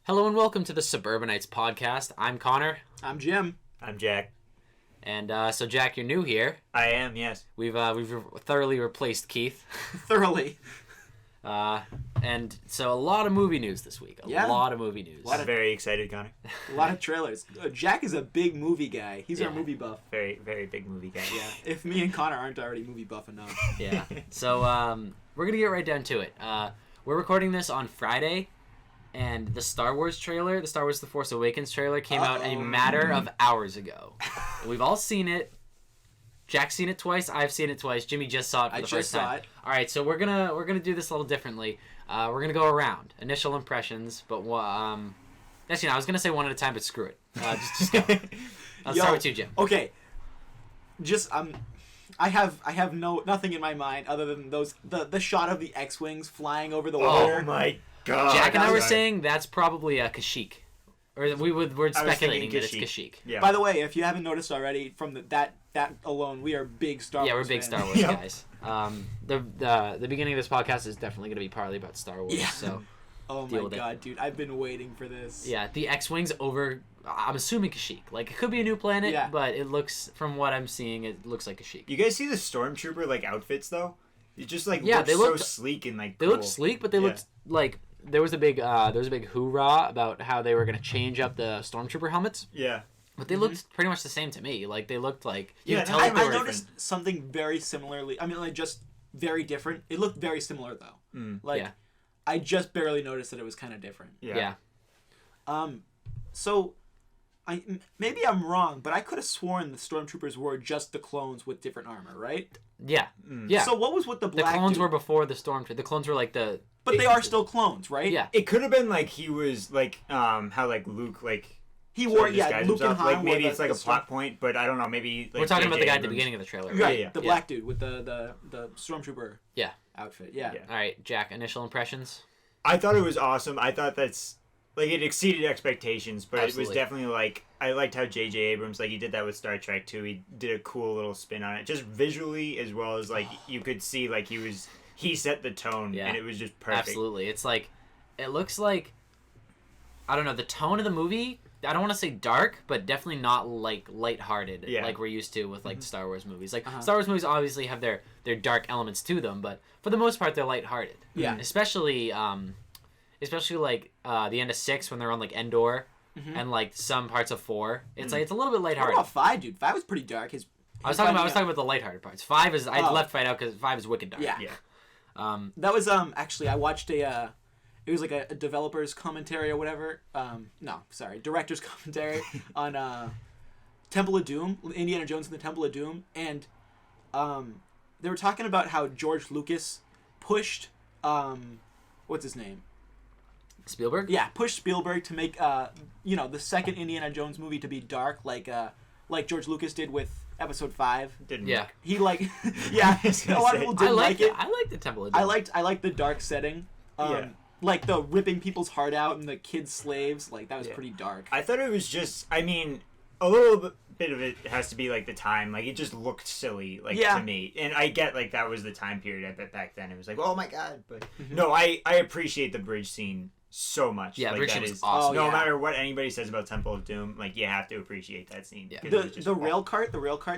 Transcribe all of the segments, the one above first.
Hello and welcome to the Suburbanites Podcast. I'm Connor. I'm Jim. I'm Jack. And so Jack, you're new here. I am, yes. We've thoroughly replaced Keith. Thoroughly. And so a lot of movie news this week. A lot of movie news. I'm very excited, Connor. A lot of trailers. Jack is a big movie guy. He's our movie buff. Very, very big movie guy. Yeah. If me and Connor aren't already movie buff enough. Yeah. So we're gonna get right down to it. We're recording this on Friday, and the Star Wars trailer, the Star Wars The Force Awakens trailer, came out a matter of hours ago. We've all seen it. Jack's seen it twice. I've seen it twice. Jimmy just saw it for the first time. saw it. All right, so we're gonna do this a little differently. We're gonna go around initial impressions, but actually, no, I was gonna say one at a time, but screw it. Just go. I'll start with you, Jim. Okay. Just I have nothing in my mind other than the shot of the X-wings flying over the water. Oh my god! Jack and I were saying that's probably a Kashyyyk. Or we're speculating that it's Kashyyyk. Yeah. By the way, if you haven't noticed already, from that alone, we are big Star Wars. Yeah, we're big fans. Star Wars guys. The beginning of this podcast is definitely going to be partly about Star Wars. Yeah. So oh my god, dude! I've been waiting for this. yeah, the X-wings over. I'm assuming Kashyyyk. Like, it could be a new planet, but it looks, from what I'm seeing, it looks like Kashyyyk. You guys see the stormtrooper outfits though? It just look they so looked sleek and They looked sleek, but they looked like there was a big hoorah about how they were going to change up the stormtrooper helmets. Yeah. But they looked pretty much the same to me. Like, they looked like you could tell I they were noticed something very similarly. I mean, just very different. It looked very similar though. I just barely noticed that it was kind of different. Yeah. So, maybe I'm wrong, but I could have sworn the stormtroopers were just the clones with different armor, right? Yeah. Yeah. So what was with the black? The clones dude? were before the stormtrooper. The clones were like the. But they are still clones, right? Yeah. It could have been he was how Luke He wore Luke and himself. Han Maybe wore it's a plot point, but I don't know. Maybe we're talking about the guy at the Abrams. beginning of the trailer. Right. Yeah. The black dude with the stormtrooper. Yeah. Outfit. Yeah. All right, Jack. Initial impressions. I thought it was awesome. I thought that's it exceeded expectations, but Absolutely. it was definitely I liked how J.J. Abrams he did that with Star Trek too. He did a cool little spin on it, just visually as well as you could see he set the tone and it was just perfect. Absolutely, it's it looks like I don't know the tone of the movie. I don't want to say dark, but definitely not lighthearted like we're used to with Star Wars movies. Star Wars movies obviously have their dark elements to them, but for the most part they're lighthearted. Yeah. Especially the end of 6 when they're on Endor and some parts of 4. It's it's a little bit What lighthearted. about 5, dude? 5 was pretty dark. I was talking about the lighthearted parts. 5 is I left 5 out because 5 is wicked dark. Yeah. Yeah. That was actually I watched it was a developer's commentary or whatever. Director's commentary on Temple of Doom, Indiana Jones and the Temple of Doom, and they were talking about how George Lucas pushed what's his name? Spielberg? Yeah, pushed Spielberg to make the second Indiana Jones movie to be dark like George Lucas did with Episode 5. Didn't Yeah. work. He a lot of people didn't like it. I liked the Temple of Doom. I liked the dark setting. The ripping people's heart out and the kids slaves, that was pretty dark. I thought it was just, a little bit of it has to be the time. It just looked silly, to me. And I get that was the time period. I bet back then it was oh my god. But no, I appreciate the bridge scene so much. Yeah, bridge that scene was is awesome. No matter what anybody says about Temple of Doom, you have to appreciate that scene. Yeah. The rail cart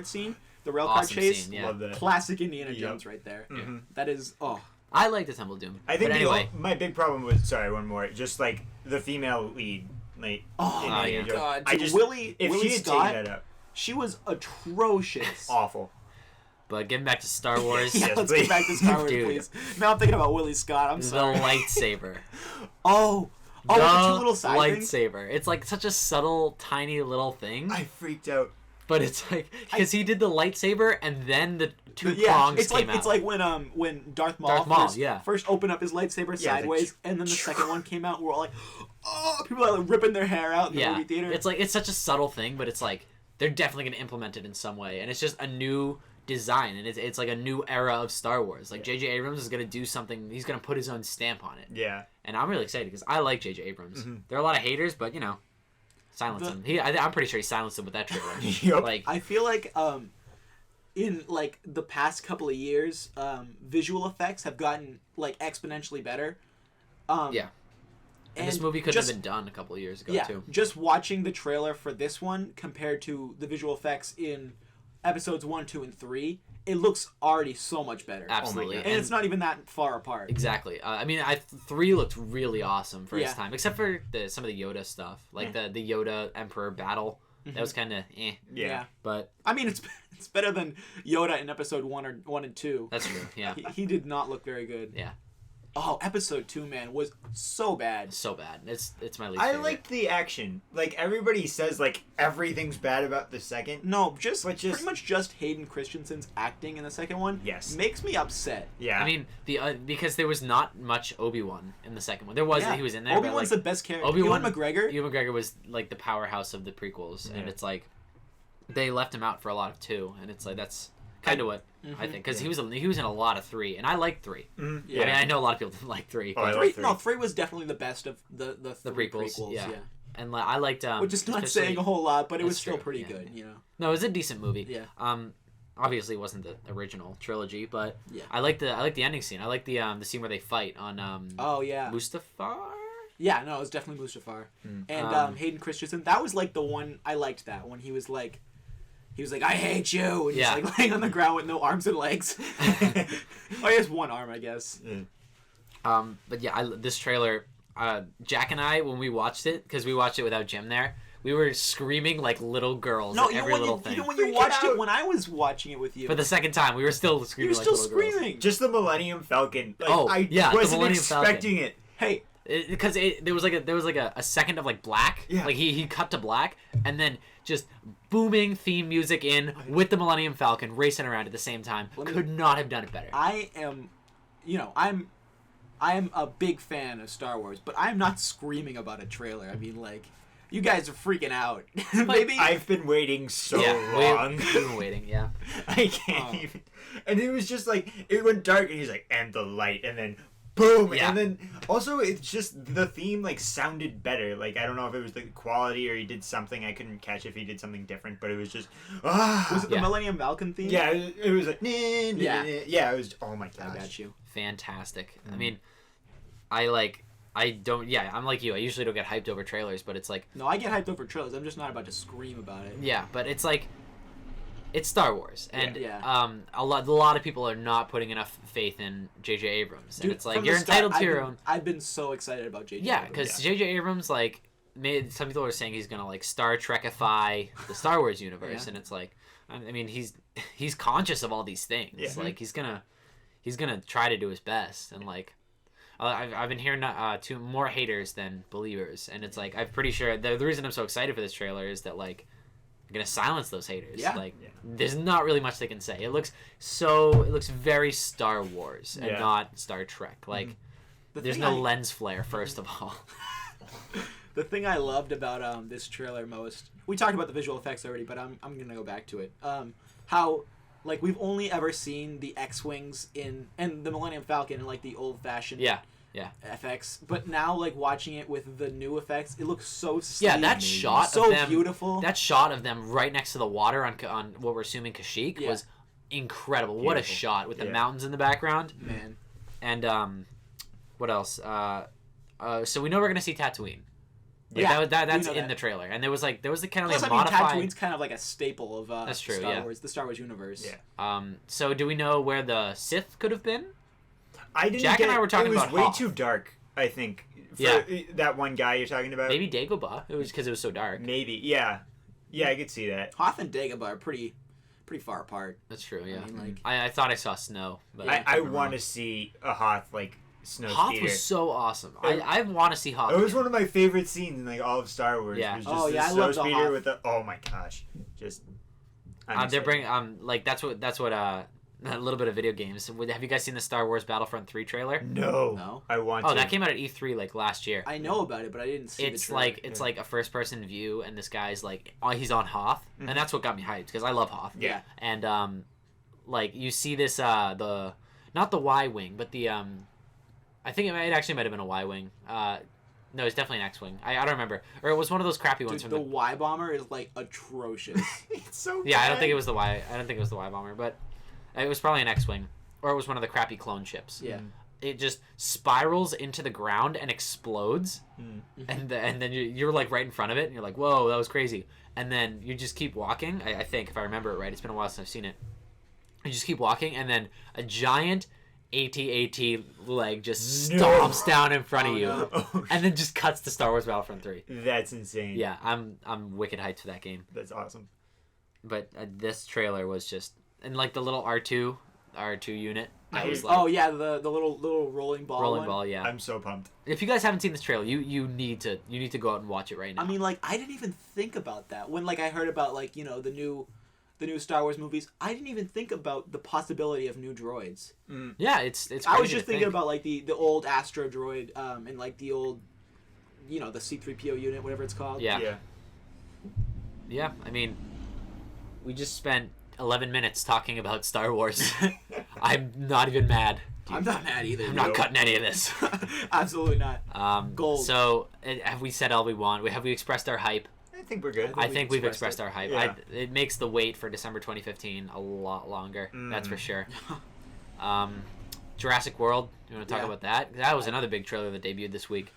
scene, the rail cart chase, scene, yeah. Love that. classic Indiana Jones right there. Mm-hmm. That is I like the Temple of Doom. I think but anyway, my big problem was one more, just the female lead. my god, I dude, just Willie she had Scott, taken that up, she was atrocious. awful. but getting back to Star Wars, Yeah, Yes, let's please. get back to Star Wars, Dude. please. Now I'm thinking about Willie Scott. I'm the sorry. lightsaber. Oh, the two little side things? lightsaber. It's such a subtle, tiny little thing, I freaked out. but it's because he did the lightsaber and then the two Yeah, prongs it's came out. it's when Darth Maul first opened up his lightsaber Yeah, sideways, and then the second one came out. We're all people are ripping their hair out in the movie theater. It's such a subtle thing, but it's they're definitely gonna implement it in some way, and it's just a new design, and it's a new era of Star Wars. J.J. Abrams is gonna do something. He's gonna put his own stamp on it. Yeah. And I'm really excited because I like J.J. Abrams. There are a lot of haters, but silence him. I'm pretty sure he silenced him with that trailer. Yep. I feel in the past couple of years, visual effects have gotten exponentially better. Yeah. And this movie could have been done a couple of years ago, too. Just watching the trailer for this one compared to the visual effects in episodes 1, 2, and 3, it looks already so much better. Absolutely. And it's not even that far apart. Exactly. I mean, 3 looked really awesome for its time, except for some of the Yoda stuff. Like the Yoda Emperor battle. That was kind of eh. Yeah. But I mean, it's better than Yoda in episode 1 and 2. That's true, yeah. He did not look very good. Yeah. Oh, episode 2, man, was so bad. So bad. It's my least favorite. I liked the action. Like, everybody says, like, everything's bad about the second. No, pretty much just Hayden Christensen's acting in the second one. Yes. Makes me upset. Yeah. I mean, because there was not much Obi-Wan in the second one. There was, he was in there. Obi-Wan's the best character. Ewan McGregor? Ewan McGregor was, like, the powerhouse of the prequels. And it's like, they left him out for a lot of 2. And it's like, that's kind of what I think. Because he was in a lot of 3. And I like 3. Mm-hmm. Yeah. I mean, I know a lot of people didn't like 3. Oh, I Three, like 3. No, 3 was definitely the best of the prequels. Yeah. And I liked... Which is not saying a whole lot, but it was still true, pretty good, you know? No, it was a decent movie. Yeah. Obviously, it wasn't the original trilogy, but yeah. I like the ending scene. I like the scene where they fight on oh yeah, Mustafar. Yeah, no, it was definitely Mustafar. And Hayden Christensen. That was like the one I liked. That when he was like, I hate you, and he's like laying on the ground with no arms and legs. Oh, he has one arm, I guess. Yeah. But yeah, this trailer, Jack and I, when we watched it, because we watched it without Jim there, we were screaming like little girls at every little thing. Even when you watched it, when I was watching it with you. For the second time, we were still screaming like little girls. Just the Millennium Falcon. Like, I wasn't expecting it. Hey. Because there was like a second of like black. Yeah. Like he cut to black, and then just booming theme music in with the Millennium Falcon racing around at the same time. Could not have done it better. I'm a big fan of Star Wars, but I'm not screaming about a trailer. I mean, like, you guys are freaking out. Maybe I've been waiting so long. We've been waiting, yeah. I can't even. And it was just like, it went dark, and he's like, and the light, and then boom, and then also it's just the theme like sounded better. Like, I don't know if it was the quality or he did something. I couldn't catch if he did something different, but it was just was it the Millennium Falcon theme? Yeah, it was like yeah, it was. Oh my gosh, I got you. Fantastic. I mean, I'm like you. I usually don't get hyped over trailers, but it's like... No, I get hyped over trailers. I'm just not about to scream about it. Yeah, but it's like... It's Star Wars. And a lot of people are not putting enough faith in J.J. Abrams. And it's like, you're entitled to your own... I've been so excited about J.J. Yeah, because J.J. Abrams, like... some people are saying he's going to, like, Star Trekify the Star Wars universe. And it's like... I mean, he's conscious of all these things. Yeah. Like, he's gonna try to do his best. And, like... I've been hearing more haters than believers, and it's like I'm pretty sure the reason I'm so excited for this trailer is that like I'm gonna silence those haters. There's not really much they can say. It looks very Star Wars and not Star Trek. Like there's no lens flare first of all. The thing I loved about this trailer most, we talked about the visual effects already, but I'm gonna go back to it. How like we've only ever seen the X-wings and the Millennium Falcon in like the old-fashioned effects, but now like watching it with the new effects, it looks so sleek. Yeah, that shot so of them, beautiful. That shot of them right next to the water on what we're assuming Kashyyyk was incredible. Beautiful. What a shot with the mountains in the background, man. And what else? So we know we're gonna see Tatooine. Like that's in the trailer, and there was kind of like a modified. Tatooine's kind of like a staple of that's true, Star Wars, the Star Wars universe. Yeah. So do we know where the Sith could have been? I didn't. Jack and I were talking about. It was way too dark. I think. For that one guy you're talking about. Maybe Dagobah. It was because it was so dark. Maybe. Yeah. Yeah, I could see that. Hoth and Dagobah are pretty far apart. That's true. Yeah. I mean, I thought I saw snow, but I want to see a Hoth like. Hoth was so awesome. I want to see Hoth. It was one of my favorite scenes in like all of Star Wars. Yeah. It was just I love the Hoth. with the. Oh my gosh, just. They're bringing like that's what a little bit of video games. Have you guys seen the Star Wars Battlefront 3 trailer? No. I want to. Oh, that came out at E3 like last year. I know about it, but I didn't see the trailer. It's like a first person view, and this guy's like he's on Hoth, and that's what got me hyped because I love Hoth. Yeah. And like you see this not the Y-wing, but the I think it actually might have been a Y-wing. No, it's definitely an X-wing. I don't remember, or it was one of those crappy ones. Dude, the Y bomber is like atrocious. It's so. Yeah, bad. I don't think it was the Y bomber, but it was probably an X-wing, or it was one of the crappy clone ships. Yeah. it just spirals into the ground and explodes, and then you're like right in front of it, and you're like, whoa, that was crazy. And then you just keep walking. I think if I remember it right, it's been a while since I've seen it. You just keep walking, and then a giant AT-AT leg just stomps down in front of you, and then just cuts to Star Wars Battlefront 3. That's insane. Yeah, I'm wicked hyped for that game. That's awesome. But this trailer was just, and like the little R2 unit. I was the little rolling ball. Ball, yeah. I'm so pumped. If you guys haven't seen this trailer, you need to go out and watch it right now. I mean, like, I didn't even think about that when, like, I heard about, like, you know, the new Star Wars movies. I didn't even think about the possibility of new droids. Yeah, it's. I was just thinking about, like, the old Astro droid, and like the old, you know, the C-3PO unit, whatever it's called. Yeah. I mean, we just spent 11 minutes talking about Star Wars. I'm not even mad. I'm not mad either. I'm not cutting any of this. Absolutely not. Gold. So, have we said all we want? Have we expressed our hype? I think we're good. I think we've expressed our hype. Yeah. It makes the wait for December 2015 a lot longer. That's for sure. Jurassic World. You want to talk about that? That was another big trailer that debuted this week.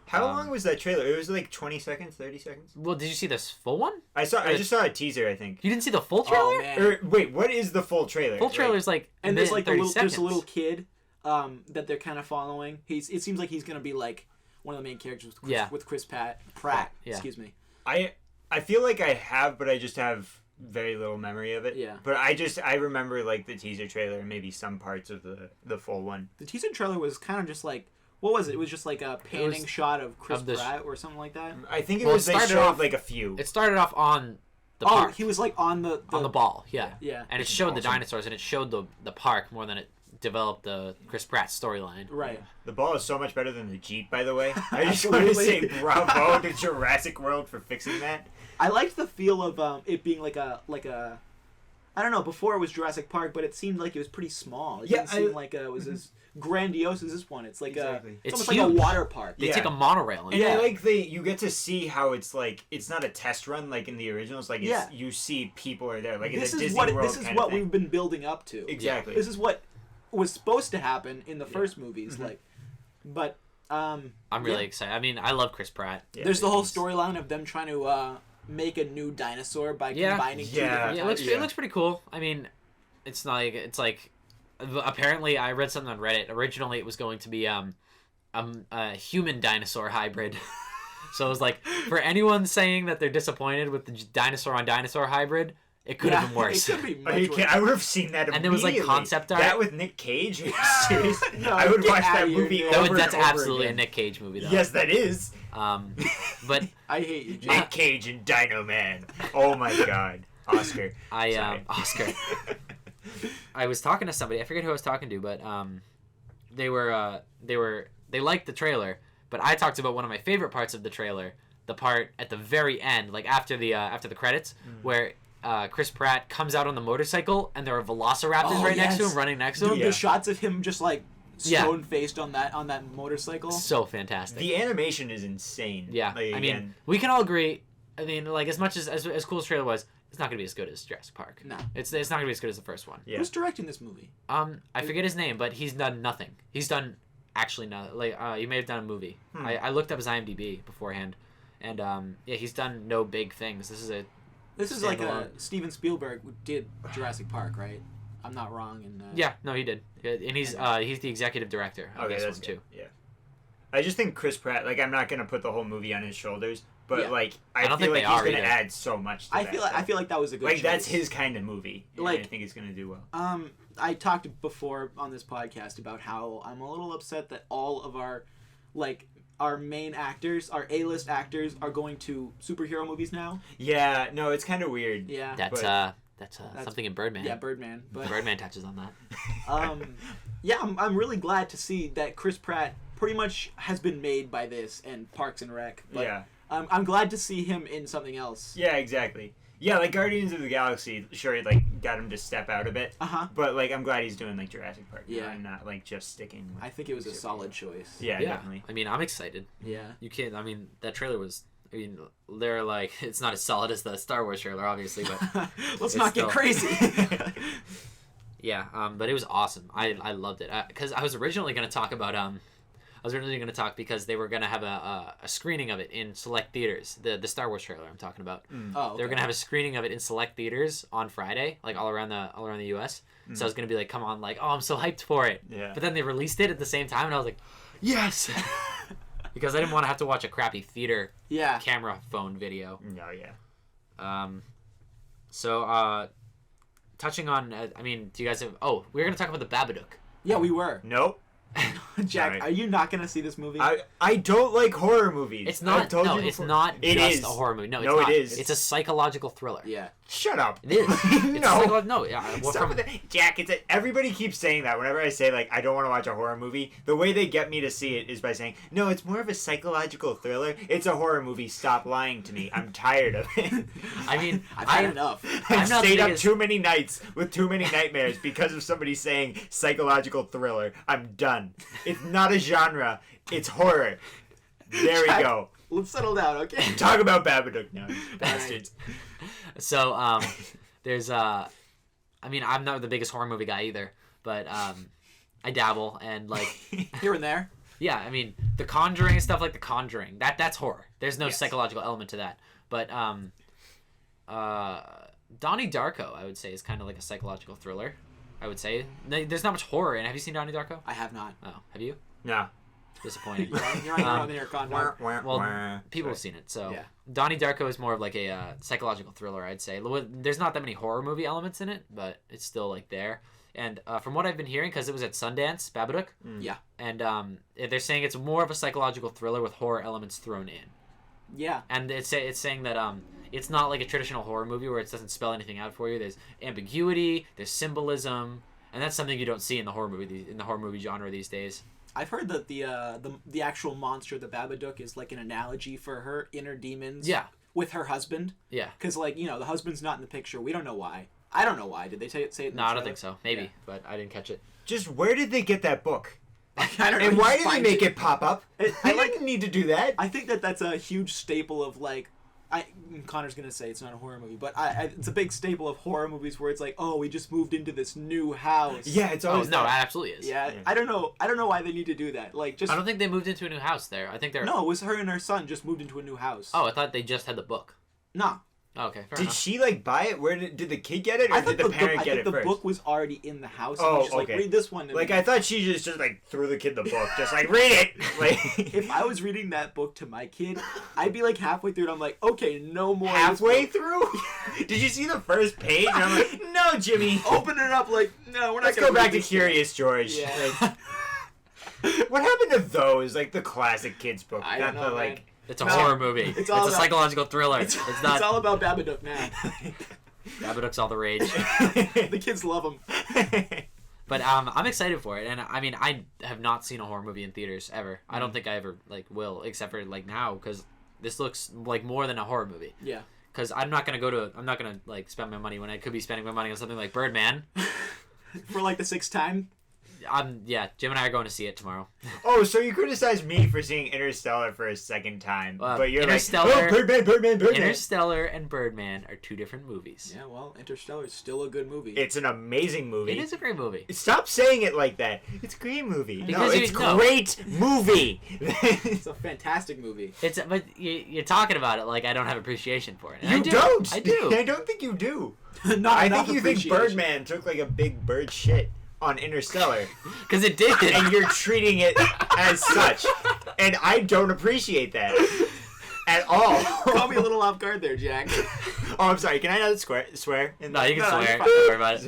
How long was that trailer? It was like 20 seconds, 30 seconds? Well, did you see this full one? I just saw a teaser, I think. You didn't see the full trailer? Oh, man. Or, wait, what is the full trailer? Full trailer's like and there's like there's a little kid that they're kind of following. It seems like he's gonna be like one of the main characters with Chris Pratt. Yeah. Excuse me. I feel like I have, but I just have very little memory of it. Yeah. But I remember like the teaser trailer and maybe some parts of the full one. The teaser trailer was kind of just like, what was it? It was just like a panning shot of Chris Pratt or something like that. I think they showed like a few. It started off on the park. He was like on the ball, yeah. Yeah. And it showed the dinosaurs, and it showed the park more than it developed the Chris Pratt storyline. Right. The ball is so much better than the Jeep, by the way. I just want to say bravo to Jurassic World for fixing that. I liked the feel of it being like a I don't know, before it was Jurassic Park, but it seemed like it was pretty small. It didn't seem like it was as grandiose as this one. It's like it's almost like a water park. They take a monorail in. And I like you get to see how it's like, it's not a test run like in the originals. Like you see people are there. Like this in a is Disney World This is what we've been building up to. Exactly. This is what was supposed to happen in the first movies. Like, but I'm really excited. I mean, I love Chris Pratt. Yeah, there's the whole storyline of them trying to make a new dinosaur by combining two different types. It looks pretty cool. I mean, it's not like it's like apparently I read something on Reddit. Originally, it was going to be a human dinosaur hybrid. So it was like, for anyone saying that they're disappointed with the dinosaur on dinosaur hybrid, it could have been worse. It could be much worse. I would have seen that immediately. And there was like concept art. That with Nick Cage? Are you serious? No, I would watch that movie over That's and over absolutely again. a Nick Cage movie, though. Yes, that is. But I hate you, Jim. Nick Cage and Dino Man. Oh my god. Oscar. Oscar. I was talking to somebody. I forget who I was talking to, but they liked the trailer. But I talked about one of my favorite parts of the trailer, the part at the very end, like after the credits, where Chris Pratt comes out on the motorcycle and there are velociraptors next to him, running next to him. The shots of him just like stone faced on that motorcycle. So fantastic. The animation is insane. Yeah, Like, I mean, we can all agree. I mean, like as much as cool as the trailer was, it's not gonna be as good as Jurassic Park. No, it's not gonna be as good as the first one. Yeah. Who's directing this movie? I forget his name, but he's done nothing. He's done actually nothing. Like he may have done a movie. I looked up his IMDb beforehand, and he's done no big things. This is like a Steven Spielberg who did Jurassic Park, right? I'm not wrong. Yeah, no, he did, and he's the executive director of this one too. Yeah, I just think Chris Pratt. Like, I'm not gonna put the whole movie on his shoulders, but like I don't feel think like he's gonna either. add so much. To I feel like that was a good. Like choice. that's his kind of movie. Like, I think he's gonna do well. I talked before on this podcast about how I'm a little upset that all of our main actors, our A-list actors, are going to superhero movies now. Yeah, no, it's kind of weird. Yeah, that's something in Birdman. Yeah, Birdman. But Birdman touches on that. I'm really glad to see that Chris Pratt pretty much has been made by this and Parks and Rec. But yeah. I'm glad to see him in something else. Yeah, exactly. Yeah, like Guardians of the Galaxy, sure, like got him to step out a bit. But like, I'm glad he's doing like Jurassic Park. Yeah, and not like just sticking. With I think it was a solid choice. Yeah, definitely. I mean, I'm excited. Yeah. You can't. I mean, that trailer was. I mean, they're like, it's not as solid as the Star Wars trailer, obviously, but let's not get crazy. Yeah, but it was awesome. I loved it because I was originally going to talk about because they were going to have a screening of it in select theaters. The Star Wars trailer I'm talking about. Oh, okay. They were going to have a screening of it in select theaters on Friday, like all around the US. So I was going to be like, come on, like, oh, I'm so hyped for it. Yeah. But then they released it at the same time, and I was like, yes, because I didn't want to have to watch a crappy theater camera phone video. No, yeah. So touching on, do you guys have? Oh, we were going to talk about the Babadook. Yeah, we were. Nope. Jack, Sorry. are you not going to see this movie? I don't like horror movies. It's not. I've told No, you it's before. not It just is. a horror movie. No, it's No, not. it is. It's a psychological thriller. Yeah. Shut up. It is. It's No. no. Yeah. Well, Stop with that. Jack, everybody keeps saying that whenever I say, like, I don't want to watch a horror movie. The way they get me to see it is by saying, no, it's more of a psychological thriller. It's a horror movie. Stop lying to me. I'm tired of it. I mean, I've had enough. I've not stayed the up biggest- too many nights with too many nightmares because of somebody saying psychological thriller. I'm done. It's not a genre. It's horror. There we Jack, go. Let's settle down, okay? Talk about Babadook now, you bastards. So there's I'm not the biggest horror movie guy either, but I dabble and like Here and there. yeah, I mean The Conjuring and stuff like The Conjuring. That's horror. There's no Yes. psychological element to that. But Donnie Darko, I would say, is kind of like a psychological thriller. I would say there's not much horror in it. Have you seen Donnie Darko? I have not. Oh, have you? No. Disappointing. You're on your condom. Well, people have seen it, so Yeah. Donnie Darko is more of like a psychological thriller, I'd say. There's not that many horror movie elements in it, but it's still like there. And from what I've been hearing, because it was at Sundance, Babadook, Yeah. and they're saying it's more of a psychological thriller with horror elements thrown in. Yeah. And it's saying that it's not like a traditional horror movie where it doesn't spell anything out for you. There's ambiguity, there's symbolism, and that's something you don't see in the horror movie genre these days. I've heard that the actual monster, the Babadook, is like an analogy for her inner demons. Yeah. With her husband. Yeah. Because, like, the husband's not in the picture. We don't know why. I don't know why. Did they say it? In No, the I don't trailer? think so. Maybe, Yeah. but I didn't catch it. Just where did they get that book? I don't know. And you why just did they find make it pop up? I didn't need to do that. I think that's a huge staple of, like, Connor's gonna say it's not a horror movie, but it's a big staple of horror movies where it's like, oh, we just moved into this new house. Yeah, it's Oh always no, that. it absolutely is. Yeah, I don't know why they need to do that. Like, just I don't think they moved into a new house there. I think they're. no, it was her and her son just moved into a new house. Oh, I thought they just had the book. Nah. Oh, okay, fair Did enough. she like buy it? Where did the kid get it, or I did thought the parent get it the first? book was already in the house. Oh, and just okay. like, read this one. Like I thought she just like threw the kid the book, just like read it. Like if I was reading that book to my kid, I'd be like halfway through and I'm like, okay, no more. of this halfway book. through. Did you see the first page? And I'm like, no, Jimmy. Open it up, like, no, we're not Let's gonna go back read to this Curious George. Yeah. Like, what happened to those? Like the classic kids book. I Not don't know, the man. like. It's a No, horror movie. it's all a about- psychological thriller. It's, It's not. It's all about Babadook now. Babadook's all the rage. The kids love him. But I'm excited for it, and I mean I have not seen a horror movie in theaters ever. I don't think I ever like will, except for like now because this looks like more than a horror movie. Yeah. Because I'm not gonna like spend my money when I could be spending my money on something like Birdman. For like the 6th time. Jim and I are going to see it tomorrow. Oh, so you criticized me for seeing Interstellar for a second time, but you're Interstellar- like, oh, Birdman. Interstellar and Birdman are two different movies. Yeah, well, Interstellar is still a good movie. It's an amazing movie. It is a great movie. Stop saying it like that. It's a great movie. Because no, it's no. great movie. It's a fantastic movie. But you're talking about it like I don't have appreciation for it. And You I do. don't. I do. I don't think you do. Not I enough think you think appreciation. Birdman took like a big bird shit on Interstellar, Because it did. and you're treating it as such, and I don't appreciate that at all. Caught me a little off guard there, Jack. Oh, I'm sorry. Can I not swear? No, you can No, swear. it's fine. Don't worry about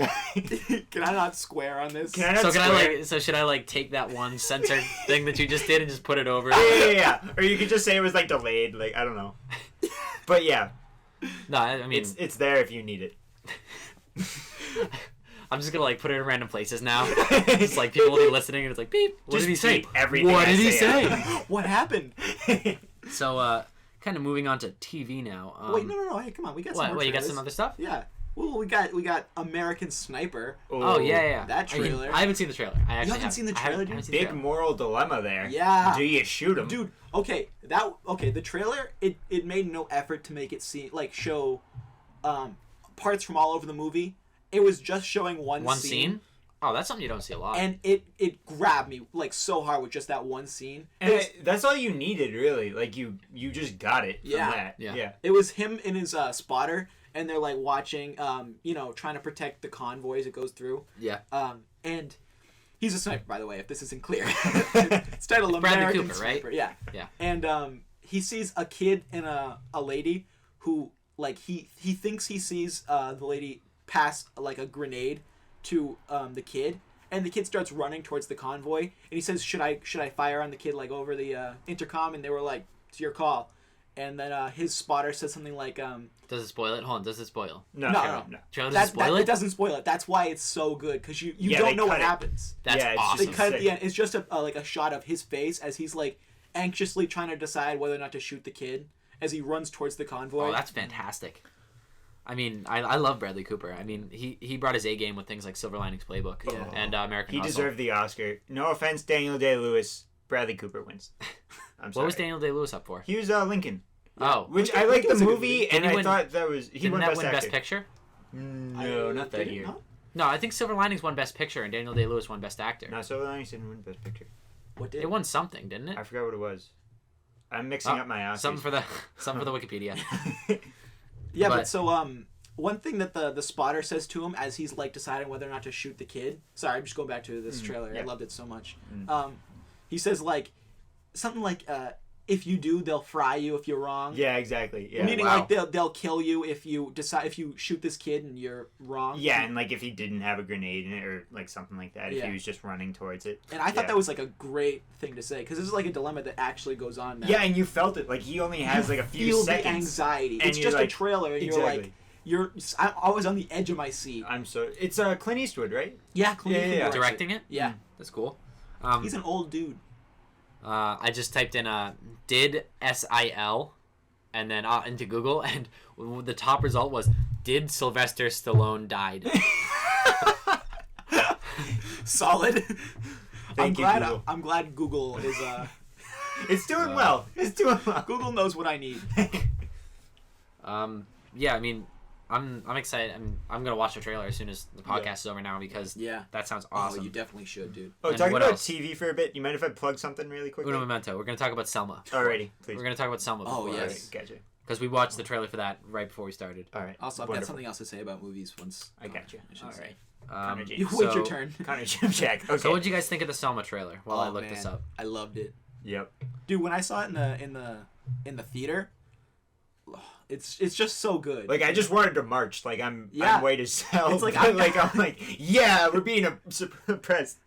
it. Can I not swear on this? Can I not So swear? should I like take that one censored thing that you just did and just put it over? Yeah. Or you could just say it was like delayed. Like I don't know. But yeah, No, I mean it's there if you need it. I'm just gonna like put it in random places now. It's like people will be listening and it's like beep. What Just did he say? beep everything What I did he say. say? What happened? So kind of moving on to TV now. Wait, no. Hey, come on. We got some more What? You got trailers. some other stuff? Yeah. Well, we got American Sniper. Oh yeah. That trailer. I haven't seen the trailer. I actually haven't seen the trailer, dude? I haven't seen the Big trailer. moral dilemma there. Yeah. Do you shoot him? Dude, the trailer, it made no effort to make it seem like show parts from all over the movie it was just showing one scene. Oh, that's something you don't see a lot. And it grabbed me like so hard with just that one scene. And that's all you needed, really. Like you just got it from that. Yeah. It was him and his spotter, and they're like watching, trying to protect the convoys it goes through. Yeah. And he's a sniper, by the way, if this isn't clear. It's titled Bradley American Cooper, Sniper. right? Yeah. Yeah. And he sees a kid and a lady who, like, he thinks he sees the lady pass, like, a grenade to the kid, and the kid starts running towards the convoy, and he says, should I fire on the kid, like, over the intercom? And they were like, it's your call. And then his spotter says something like, does it spoil it? Hold on, does it spoil? No. Trailer doesn't spoil it doesn't spoil it. That's why it's so good, because you Yeah, don't know what cut it. happens. That's awesome. They cut it at the end. It's just a shot of his face as he's like anxiously trying to decide whether or not to shoot the kid as he runs towards the convoy. Oh, that's fantastic. I mean, I love Bradley Cooper. I mean, he brought his A game with things like Silver Linings Playbook and American He Hustle. deserved the Oscar. No offense, Daniel Day-Lewis. Bradley Cooper wins. I'm sorry. What was Daniel Day-Lewis up for? He was Lincoln. Oh. Which I liked the was a good movie, and I thought that was... He Didn't won that Best win Actor. Best Picture? No, not that Did it year. not? No, I think Silver Linings won Best Picture and Daniel Day-Lewis won Best Actor. No, Silver Linings didn't win Best Picture. What did? It won something, didn't it? I forgot what it was. I'm mixing up my Oscars. Something for the Wikipedia. Yeah, but- but so one thing that the spotter says to him as he's like deciding whether or not to shoot the kid. Sorry, I'm just going back to this trailer. yeah. I loved it so much. He says like something like if you do, they'll fry you if you're wrong. Yeah, exactly. Yeah. Meaning Wow. like they'll kill you if you shoot this kid and you're wrong. Yeah, and like if he didn't have a grenade in it or like something like that, if Yeah. he was just running towards it. And I thought that was like a great thing to say because this is like a dilemma that actually goes on now. Yeah, and you felt it. Like he only has like a few Feel seconds. the anxiety. and It's you're just a like- trailer, and Exactly. I was on the edge of my seat. I'm so. It's Clint Eastwood, right? Yeah, Clint Yeah, Eastwood yeah. directs Directing it. it? Yeah, That's cool. he's an old dude. I just typed in did SIL and then into Google, and the top result was did Sylvester Stallone died. Solid. Thank you, Google. I'm glad Google is. It's doing well. It's doing well. Google knows what I need. Yeah, I mean, I'm excited. I'm gonna watch the trailer as soon as the podcast is over now because Yeah. that sounds Oh, awesome. you definitely should, dude. Oh, And talking what about else? TV for a bit. You mind if I plug something really quickly? Uno Memento. We're gonna talk about Selma. Alrighty, please. We're gonna talk about Selma. Oh, before, yes. Gotcha. because we watched the trailer for that right before we started. All right. Also, I've got Wonderful. something else to say about movies once. I got you. I should All say. right. Um, You wait your turn. Connor Jim Jack. Okay. So, what did you guys think of the Selma trailer? While I Oh, look this man. up. I loved it, Yep. dude. When I saw it in the theater, it's just so good. Like I just wanted to march. Like I'm way to sell. It's like, I'm like yeah, we're being suppressed.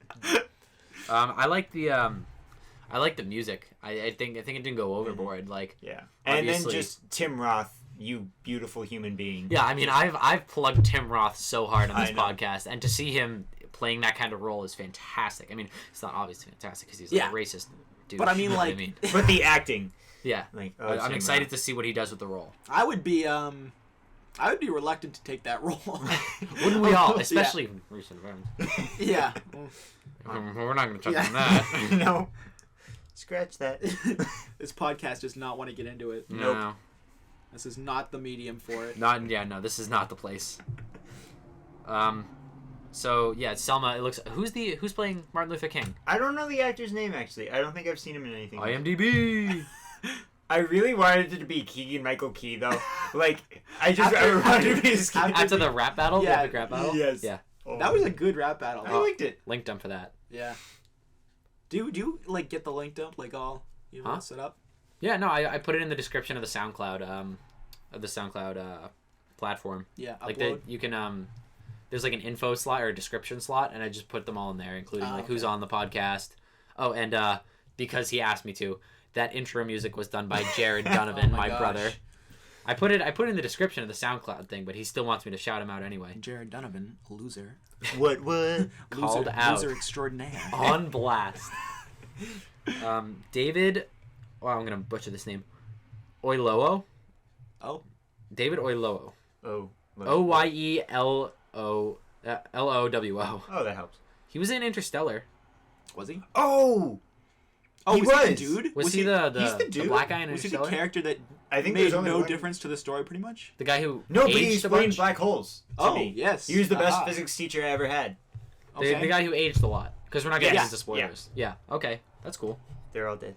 I like the music. I think it didn't go overboard. Like Yeah. And then obviously- just Tim Roth, you beautiful human being. yeah, I mean I've plugged Tim Roth so hard on this I know. podcast, and to see him playing that kind of role is fantastic. I mean, it's not obviously fantastic because he's like Yeah. a racist dude. But I mean, you know what like- But the acting. yeah, Like I'm excited to see what he does with the role. I would be reluctant to take that role. Wouldn't we all? Yeah. Especially in recent events. Yeah. We're not going to touch Yeah. on that. No. Scratch that. This podcast does not want to get into it. No. This is not the medium for it. No, this is not the place. So yeah, Selma. It looks. Who's playing Martin Luther King? I don't know the actor's name actually. I don't think I've seen him in anything. IMDb. I really wanted it to be Keegan Michael Key though. Like I wanted to be his After the rap battle, the Yeah. epic rap battle. Yes. Yeah, Oh. That was a good rap battle. I liked it. linked him for that. Yeah. Do you like get the link dump like all set up? Yeah, no, I put it in the description of the SoundCloud platform. Yeah. Like Upload. you can there's like an info slot or a description slot, and I just put them all in there, including like who's on the podcast. Oh, and because he asked me to, that intro music was done by Jared Donovan, Oh my gosh. brother. I put it in the description of the SoundCloud thing, but he still wants me to shout him out anyway. Jared Donovan, a loser. What? Called loser, out. Loser extraordinaire. On blast. David, I'm gonna butcher this name. Oilowo. Oh. David Oilowo. Oh. Oyelowo. Oh, that helps. He was in Interstellar. Was he? Oh. Oh, He was he was. the dude? Was he he's the the dude? black guy in Was he the Interstellar? character that I think made there's only no one- difference to the story, pretty much? The guy who No, but he aged a explained bunch? black holes to Oh, me. yes. He was the best Aha. physics teacher I ever had. The guy who aged a lot. Because we're not getting Yes. into spoilers. Yeah. Okay. That's cool. They're all dead.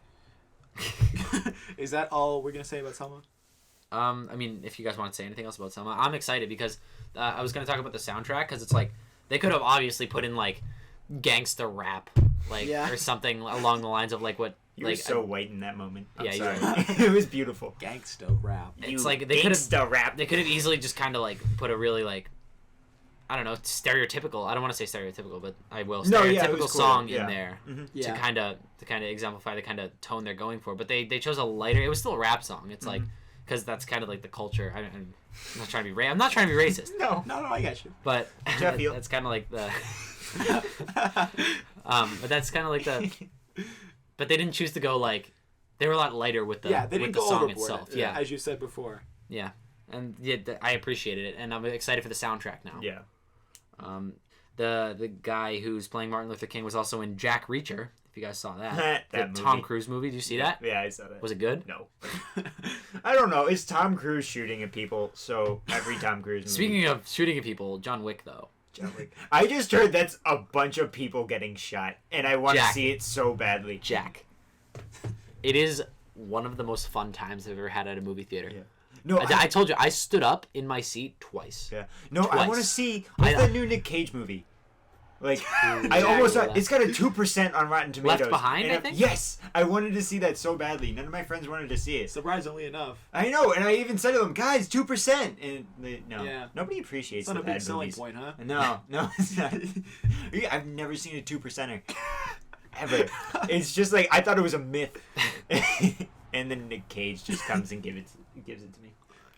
Is that all we're gonna say about Selma? I mean, if you guys want to say anything else about Selma, I'm excited because I was gonna talk about the soundtrack because it's like they could have obviously put in like gangsta rap, like Yeah. or something along the lines of like what You like were so white in that moment. I'm Yeah, you sorry. were. It was beautiful. Gangsta rap. it's like they could have gangsta rap. they could have easily just kind of like put a really like I don't know stereotypical. I don't want to say stereotypical, but I will No, stereotypical yeah, it was cool. song Yeah. in there Yeah. to kind of exemplify the kind of tone they're going for. But they chose a lighter. It was still a rap song. It's like because that's kind of like the culture. I'm not trying to be I'm not trying to be racist. No. No, I got you. But Sheffield. that's kind of like the but that's kind of like the but they didn't choose to go like they were a lot lighter with the Yeah, they with didn't the go song overboard. itself. Yeah. As you said before. Yeah. And yeah, I appreciated it and I'm excited for the soundtrack now. Yeah. The guy who's playing Martin Luther King was also in Jack Reacher, if you guys saw that. That the Tom movie. Cruise movie. Did you see that? Yeah, I saw that. Was it good? No. I don't know. It's Tom Cruise shooting at people, so every Tom Cruise movie. Speaking of shooting at people, John Wick though. John Wick. I just heard that's a bunch of people getting shot, and I want to Jack. see it so badly. Jack. It is one of the most fun times I've ever had at a movie theater. Yeah. No, I told you I stood up in my seat twice. Yeah. No, Twice. I want to see what's that new Nick Cage movie? Like, I almost Left- it's got a 2% on Rotten Tomatoes. Left Behind, and I think? Yes, I wanted to see that so badly. None of my friends wanted to see it. Surprisingly enough. I know, and I even said to them, guys, 2%, and no, Yeah. nobody appreciates It's not the a big bad selling movies. point, huh? No, it's not. Yeah, I've never seen a 2%er ever. It's just like I thought it was a myth, and then Nick Cage just comes and gives it to me.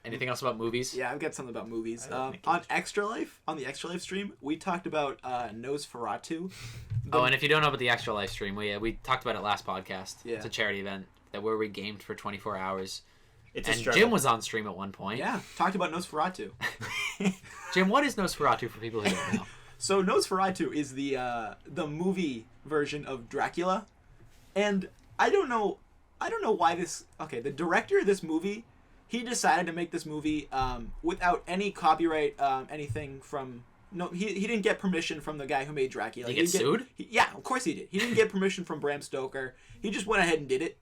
Anything else about movies? Yeah, I've got something about movies. I love Nick On Cage. Extra Life, on the Extra Life stream, we talked about Nosferatu. Oh, and if you don't know about the Extra Live stream, we talked about it last podcast. Yeah. It's a charity event where we gamed for 24 hours. It's a And struggle. Jim was on stream at one point. Yeah, talked about Nosferatu. Jim, what is Nosferatu for people who don't know? So Nosferatu is the movie version of Dracula, and I don't know why this. Okay, the director of this movie, he decided to make this movie without any copyright, anything from. No, he didn't get permission from the guy who made Dracula. Did he get didn't sued? Yeah, of course he did. He didn't get permission from Bram Stoker. He just went ahead and did it.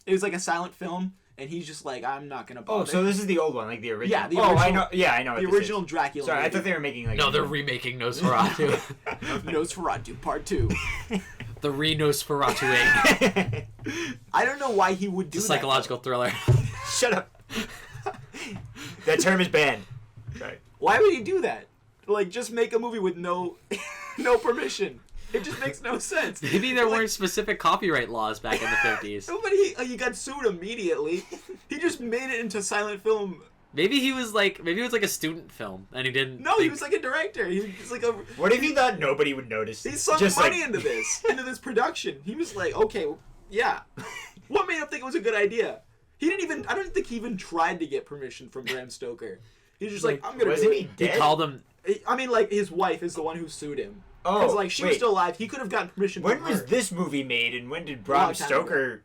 It was like a silent film, and he's just like, I'm not gonna bother. Oh, so this is the old one, like the original. Yeah, the Oh, I original- know. Yeah, I know. the what this original is. Dracula. Sorry, I movie. thought they were making like. No, a they're new- remaking Nosferatu. Nosferatu Part 2. the re-Nosferatu-ing. I don't know why he would do It's a that. psychological thriller. Shut up. That term is banned. Sorry. Why would he do that? Like, just make a movie with no no permission. It just makes no sense. Maybe there Like, weren't specific copyright laws back in the 50s. But he got sued immediately. He just made it into silent film. Maybe it was like a student film, and he didn't. No, he was like a director. He's like a. What if you thought nobody would notice? He sunk Just money like... into this production. He was like, okay, well, yeah. What made him think it was a good idea? He didn't even. I don't think he even tried to get permission from Bram Stoker. He's just like, I'm gonna. Wasn't do he it. He dead? called him. I mean, like his wife is the one who sued him. Oh, Because like she was wait. still alive. He could have gotten permission. When from was her. this movie made, and when did Long Bram time Stoker?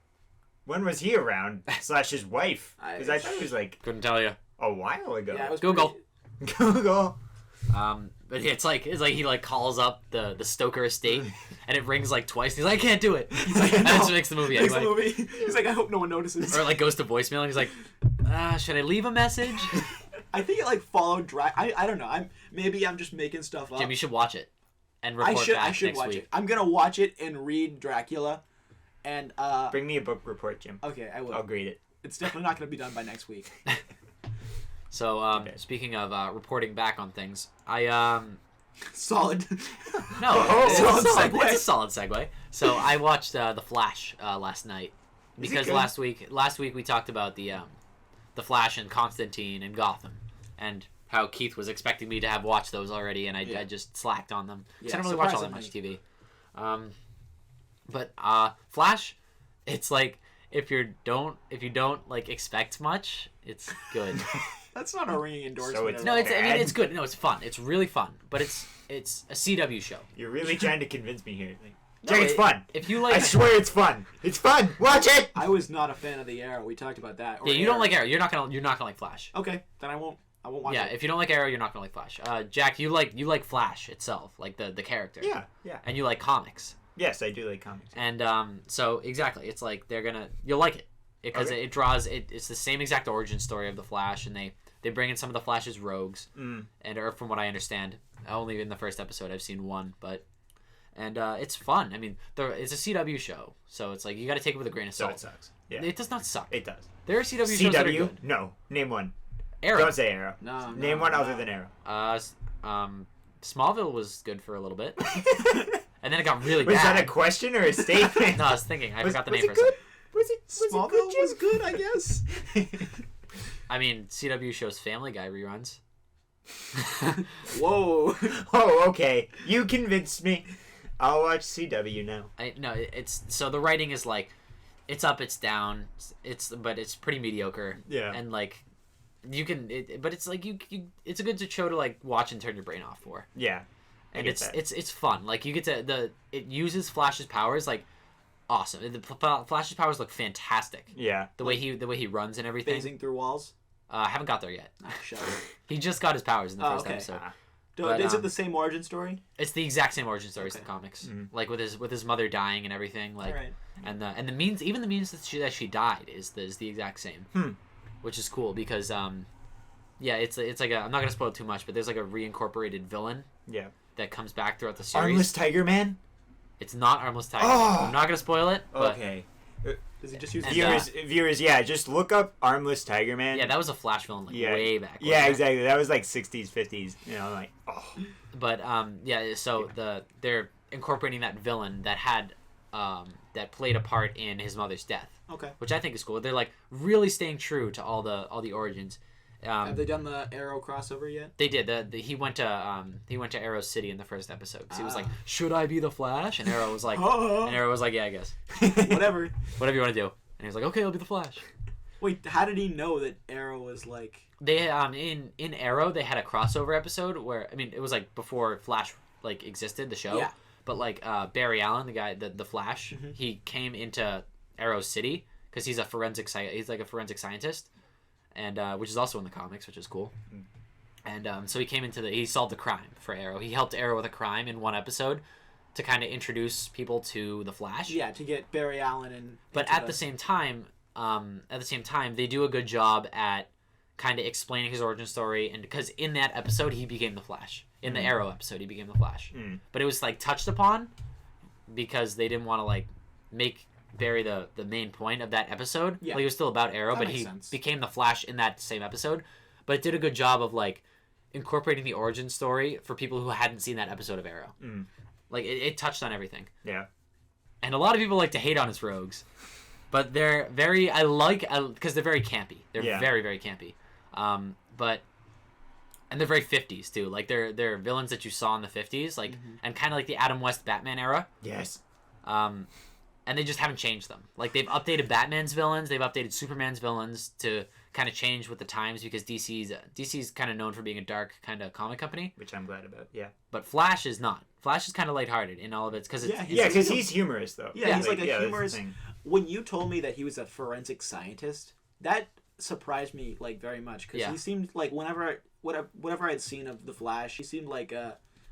When was he around? / his wife? Because I thought it was like Couldn't tell you. a while ago. Yeah, it was Google. pretty- Google. But it's like he like calls up the Stoker estate, and it rings like twice. He's like, I can't do it. He's like, and that's what makes the movie Makes anyway. the movie. He's like, I hope no one notices. Or it like goes to voicemail, and he's like, should I leave a message? I think it like followed I don't know. I'm just making stuff up. Jim, you should watch it and report back I should next watch week. it. I'm gonna watch it and read Dracula, and Bring me a book report, Jim. okay, I will. I'll grade it. It's definitely not gonna be done by next week. So, Okay. speaking of reporting back on things, I Solid. no, Oh, it's, solid a solid, segue. it's a solid segue. So I watched The Flash last night Is it because good? last week we talked about the Flash and Constantine and Gotham, and how Keith was expecting me to have watched those already, and I just slacked on them. 'Cause I Yeah, don't really watch all that much TV. But Flash, it's like if you don't like expect much, it's good. That's not a ringing endorsement. So it's at No, all. it's I mean Bad? it's good. No, it's fun. It's really fun. But it's a CW show. You're really trying to convince me here. Like, Jack, it's fun. If you like, I swear it's fun. It's fun. Watch it. I was not a fan of the Arrow. We talked about that. Yeah, you don't like Arrow. You're not gonna like Flash. Okay, then I won't watch it. Yeah, if you don't like Arrow, you're not gonna like Flash. Jack, you like Flash itself, like the character. Yeah. And you like comics. Yes, I do like comics. And so exactly, it's like you'll like it because it draws it's the same exact origin story of the Flash, and they bring in some of the Flash's rogues, and or from what I understand, only in the first episode I've seen one, but it's fun. I mean, it's a CW show, so it's like you got to take it with a grain of salt. So it sucks. Yeah, it does not suck. it does. There are CW shows that are good. No, name one. Arrow. Don't say Arrow. No, name one other than Arrow. Smallville was good for a little bit, and then it got really Was bad. that a question or a statement? No, I was thinking. I forgot the name it for a second. Was it Smallville was good, I guess. I mean, CW shows Family Guy reruns. Whoa. Oh, okay. You convinced me. I'll watch CW now. It's so the writing is like, it's up, it's down, but it's pretty mediocre. Yeah. And like, you can, but it's like it's a good show to like watch and turn your brain off for. Yeah. And it's fun. Like you get to it uses Flash's powers like awesome. The Flash's powers look fantastic. Yeah. The way he runs and everything. Phasing through walls. I haven't got there yet. Oh, shut up. He just got his powers in the first okay. episode. But, is it the same origin story? It's the exact same origin story as the comics. Like with his mother dying and everything. Like, right. and the means that she died is the exact same. Which is cool because it's like I'm not gonna spoil too much, but there's like a reincorporated villain. Yeah. That comes back throughout the series. Armless Tiger Man? It's not Armless Tiger. Oh! I'm not gonna spoil it. But Okay. Does he just use Viewers, yeah, just look up Armless Tiger Man. yeah, that was a Flash villain way back. Yeah, exactly. That was like 60s, 50s. You know, like, oh. But so they're incorporating that villain that had that played a part in his mother's death. Okay. Which I think is cool. They're like really staying true to all the origins. Have they done the Arrow crossover yet? They did. He went to Arrow City in the first episode because he was like, "Should I be the Flash?" And Arrow was like, "Yeah, I guess." Whatever you want to do. And he was like, "Okay, I'll be the Flash." Wait, how did he know that Arrow was like? They in Arrow they had a crossover episode where it was like before Flash like existed, the show. Yeah. But like Barry Allen, the guy, the Flash, he came into Arrow City because he's a forensic scientist. And which is also in the comics, which is cool. And so he solved the crime for Arrow. He helped Arrow with a crime in one episode to kind of introduce people to the Flash. Yeah, to get Barry Allen and. But at the same time, they do a good job at kind of explaining his origin story, and because in that episode he became the Flash. In the Arrow episode, he became the Flash. But it was like touched upon because they didn't want to like make Barry the main point of that episode. Yeah. Like it was still about Arrow, but he became the Flash in that same episode. But it did a good job of like incorporating the origin story for people who hadn't seen that episode of Arrow. Like it touched on everything. Yeah. And a lot of people like to hate on his rogues, but they're very because they're very campy. They're very, very campy. And they're very 50s too. Like they're villains that you saw in the 50s, like and kind of like the Adam West Batman era. Yes. And they just haven't changed them. Like they've updated Batman's villains, they've updated Superman's villains to kind of change with the times because DC's kind of known for being a dark kind of comic company, which I'm glad about. Yeah. But Flash is not. Flash is kind of lighthearted in all of it because he's humorous though. Yeah, he's like a humorous. When you told me that he was a forensic scientist, that surprised me like very much because he seemed like whatever I'd seen of the Flash, he seemed like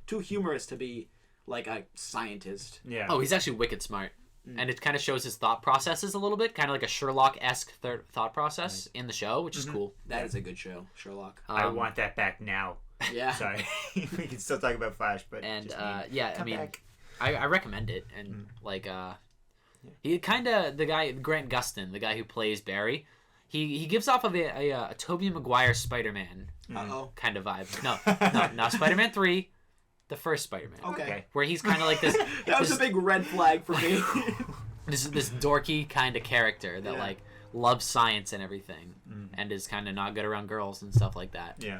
too humorous to be like a scientist. Yeah. Oh, he's actually wicked smart. And it kind of shows his thought processes a little bit, kind of like a Sherlock-esque thought process in the show, which is cool. That is a good show, Sherlock. I want that back now. Yeah. Sorry. We can still talk about Flash, but I recommend it. And he kind of the guy Grant Gustin, the guy who plays Barry, he gives off of a Tobey Maguire Spider-Man kind of vibe. No, Spider-Man 3. The first Spider-Man. Okay. Where he's kind of like this... That was a big red flag for me. this dorky kind of character that, like, loves science and everything. And is kind of not good around girls and stuff like that. Yeah.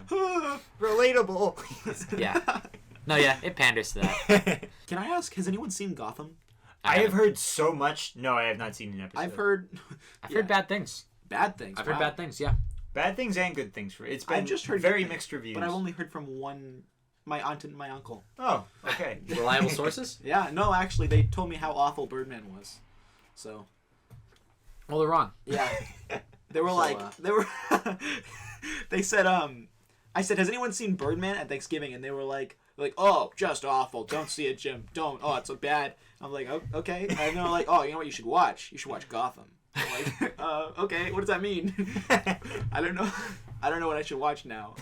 Relatable. Yeah. No, yeah, it panders to that. Can I ask, has anyone seen Gotham? I have heard so much. No, I have not seen an episode. I've heard bad things. Bad things? I've heard bad things, yeah. Bad things and good things. It's been I've just heard very mixed reviews. But I've only heard from one... My aunt and my uncle. Oh, okay. Okay. Reliable sources? Yeah, no, actually, they told me how awful Birdman was. So. Well, they're wrong. Yeah. They were they said, I said, has anyone seen Birdman at Thanksgiving? And they were like, oh, just awful. Don't see it, Jim. Don't. Oh, it's so bad. I'm like, oh, okay. And they're like, oh, you know what you should watch? You should watch Gotham. I'm like, okay, what does that mean? I don't know. I don't know what I should watch now.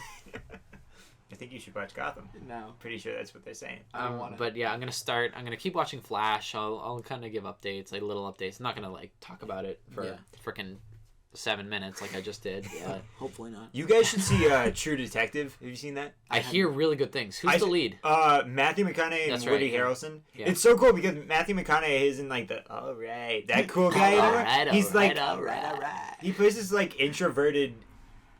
I think you should watch Gotham. No. Pretty sure that's what they're saying. I don't want to. But yeah, I'm gonna keep watching Flash. I'll kind of give updates, like little updates. I'm not gonna like talk about it for freaking 7 minutes like I just did. Yeah, but hopefully not. You guys should see True Detective. Have you seen that? I hear really good things. Who's the lead? Matthew McConaughey and That's Woody right, yeah. Harrelson. Yeah. It's so cool because Matthew McConaughey isn't like the that cool guy. He's like all right. he plays this like introverted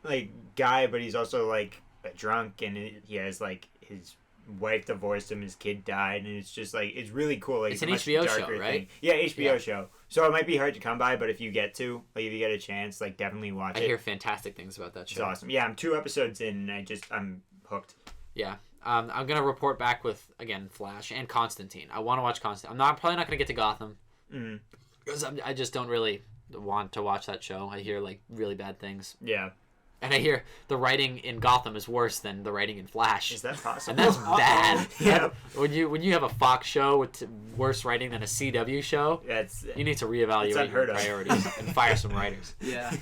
like guy, but he's also like a drunk, and he has like his wife divorced him, his kid died, and it's just like it's really cool. Like It's an a much HBO show, darker right? thing. Yeah, HBO Yeah. show. So it might be hard to come by, but if you get if you get a chance, like definitely watch I it. hear fantastic things about that It's show. awesome. Yeah, I'm 2 episodes in, and I'm hooked. Yeah. I'm gonna report back with again Flash and Constantine. I want to watch Constantine. I'm probably not gonna get to Gotham because I just don't really want to watch that show. I hear like really bad things. Yeah. And I hear the writing in Gotham is worse than the writing in Flash. Is that possible? And that's bad. Yeah. When you have a Fox show with worse writing than a CW show, That's you need to reevaluate your unheard of. priorities and fire some writers. Yeah.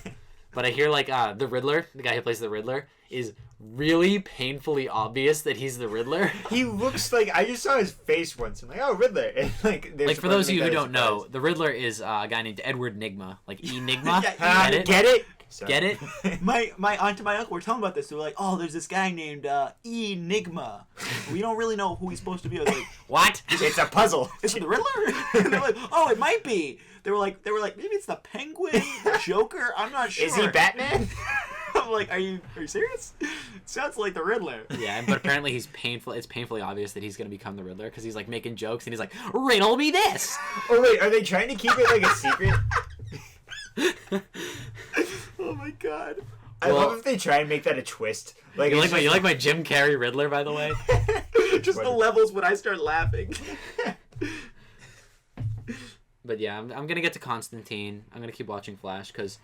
But I hear like the Riddler, the guy who plays the Riddler, is really painfully obvious that he's the Riddler. He looks like I just saw his face once. I'm like, oh, Riddler. And Like for those of you who don't know, the Riddler is a guy named Edward Nigma, like Enigma. Yeah, Get it? Get it? Sorry. Get it? My aunt and my uncle were telling about this. They were like, "Oh, there's this guy named Enigma. We don't really know who he's supposed to be." I was like, What? It's a puzzle. "Is it the Riddler?" And they're like, "Oh, it might be." They were like, maybe it's the Penguin, the Joker. I'm not sure. Is he Batman? I'm like, are you serious? Sounds like the Riddler. Yeah, but apparently it's painfully obvious that he's gonna become the Riddler because he's like making jokes and he's like, riddle me this. Oh wait, are they trying to keep it like a secret? Oh my god. I love if they try and make that a twist. Like You it's like my Jim Carrey Riddler, by the way? Just the levels when I start laughing. But yeah, I'm gonna get to Constantine. I'm gonna keep watching Flash because,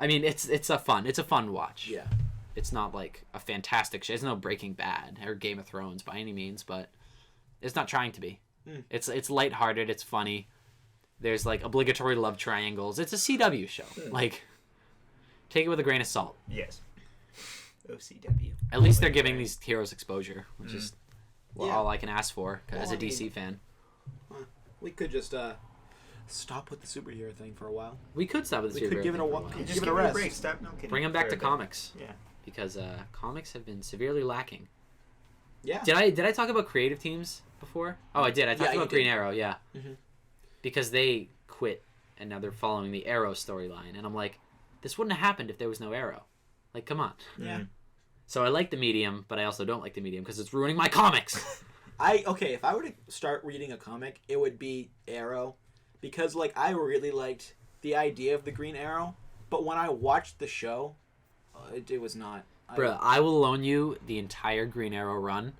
I mean, it's a fun watch. Yeah. It's not like a fantastic show. It's no Breaking Bad or Game of Thrones by any means, but it's not trying to be. It's lighthearted. It's funny. There's like obligatory love triangles. It's a CW show. Like, take it with a grain of salt. Yes. OCW. At least they're giving these heroes exposure, which is all I can ask for as a DC fan. We could just stop with the superhero thing for a while. We could stop with the We could superhero give it thing a for while. while. Just Give it a rest. break. Stop. No kidding. Bring them back For to a bit. comics. Yeah. Because comics have been severely lacking. Yeah. Did I talk about creative teams before? Oh, I did. I talked you about did. Green Arrow, yeah. Mhm. Because they quit and now they're following the Arrow storyline, and I'm like, this wouldn't have happened if there was no Arrow. Like, come on. Yeah. So I like the medium, but I also don't like the medium because it's ruining my comics. If I were to start reading a comic, it would be Arrow, because like I really liked the idea of the Green Arrow, but when I watched the show, it was not. Bruh, I will loan you the entire Green Arrow run.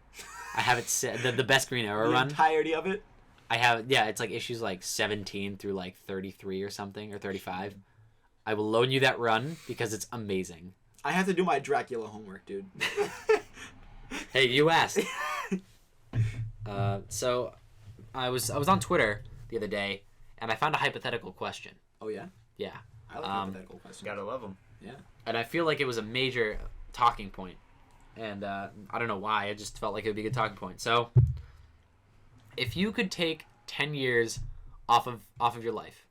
I have it set, the best Green Arrow the run. entirety of it. I have, yeah, it's like issues like 17 through like 33 or something, or 35. I will loan you that run because it's amazing. I have to do my Dracula homework, dude. Hey, you asked. So I was on Twitter the other day, and I found a hypothetical question. Oh yeah. Yeah. I like hypothetical questions. Gotta love them. Yeah. And I feel like it was a major talking point. And I don't know why. I just felt like it would be a good talking point. So, if you could take 10 years off of your life,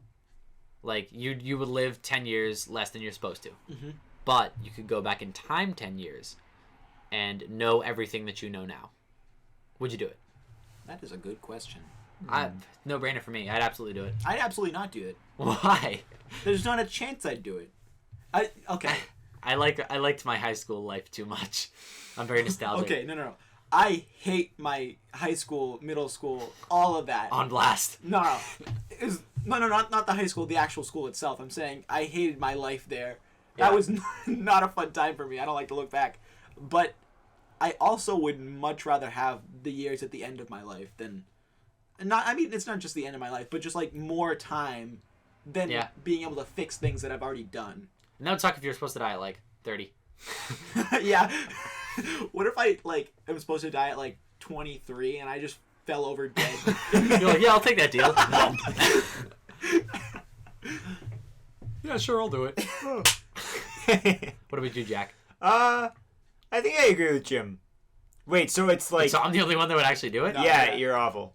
like you would live 10 years less than you're supposed to, but you could go back in time 10 years and know everything that you know now, would you do it? That is a good question. No brainer for me. I'd absolutely do it. I'd absolutely not do it. Why? There's not a chance I'd do it. Okay. I liked my high school life too much. I'm very nostalgic. Okay, no. I hate my high school, middle school, all of that. On blast. No. Not the high school, the actual school itself. I'm saying I hated my life there. Yeah. That was not a fun time for me. I don't like to look back. But I also would much rather have the years at the end of my life than, it's not just the end of my life, but just like more time than being able to fix things that I've already done. And that would suck if you're supposed to die at like 30. Yeah. What if I like am supposed to die at like 23 and I just fell over dead? You're like, yeah, I'll take that deal. Yeah, sure, I'll do it. What do we do, Jack? I think I agree with Jim. Wait, so it's like... So I'm the only one that would actually do it? No, yeah, you're awful.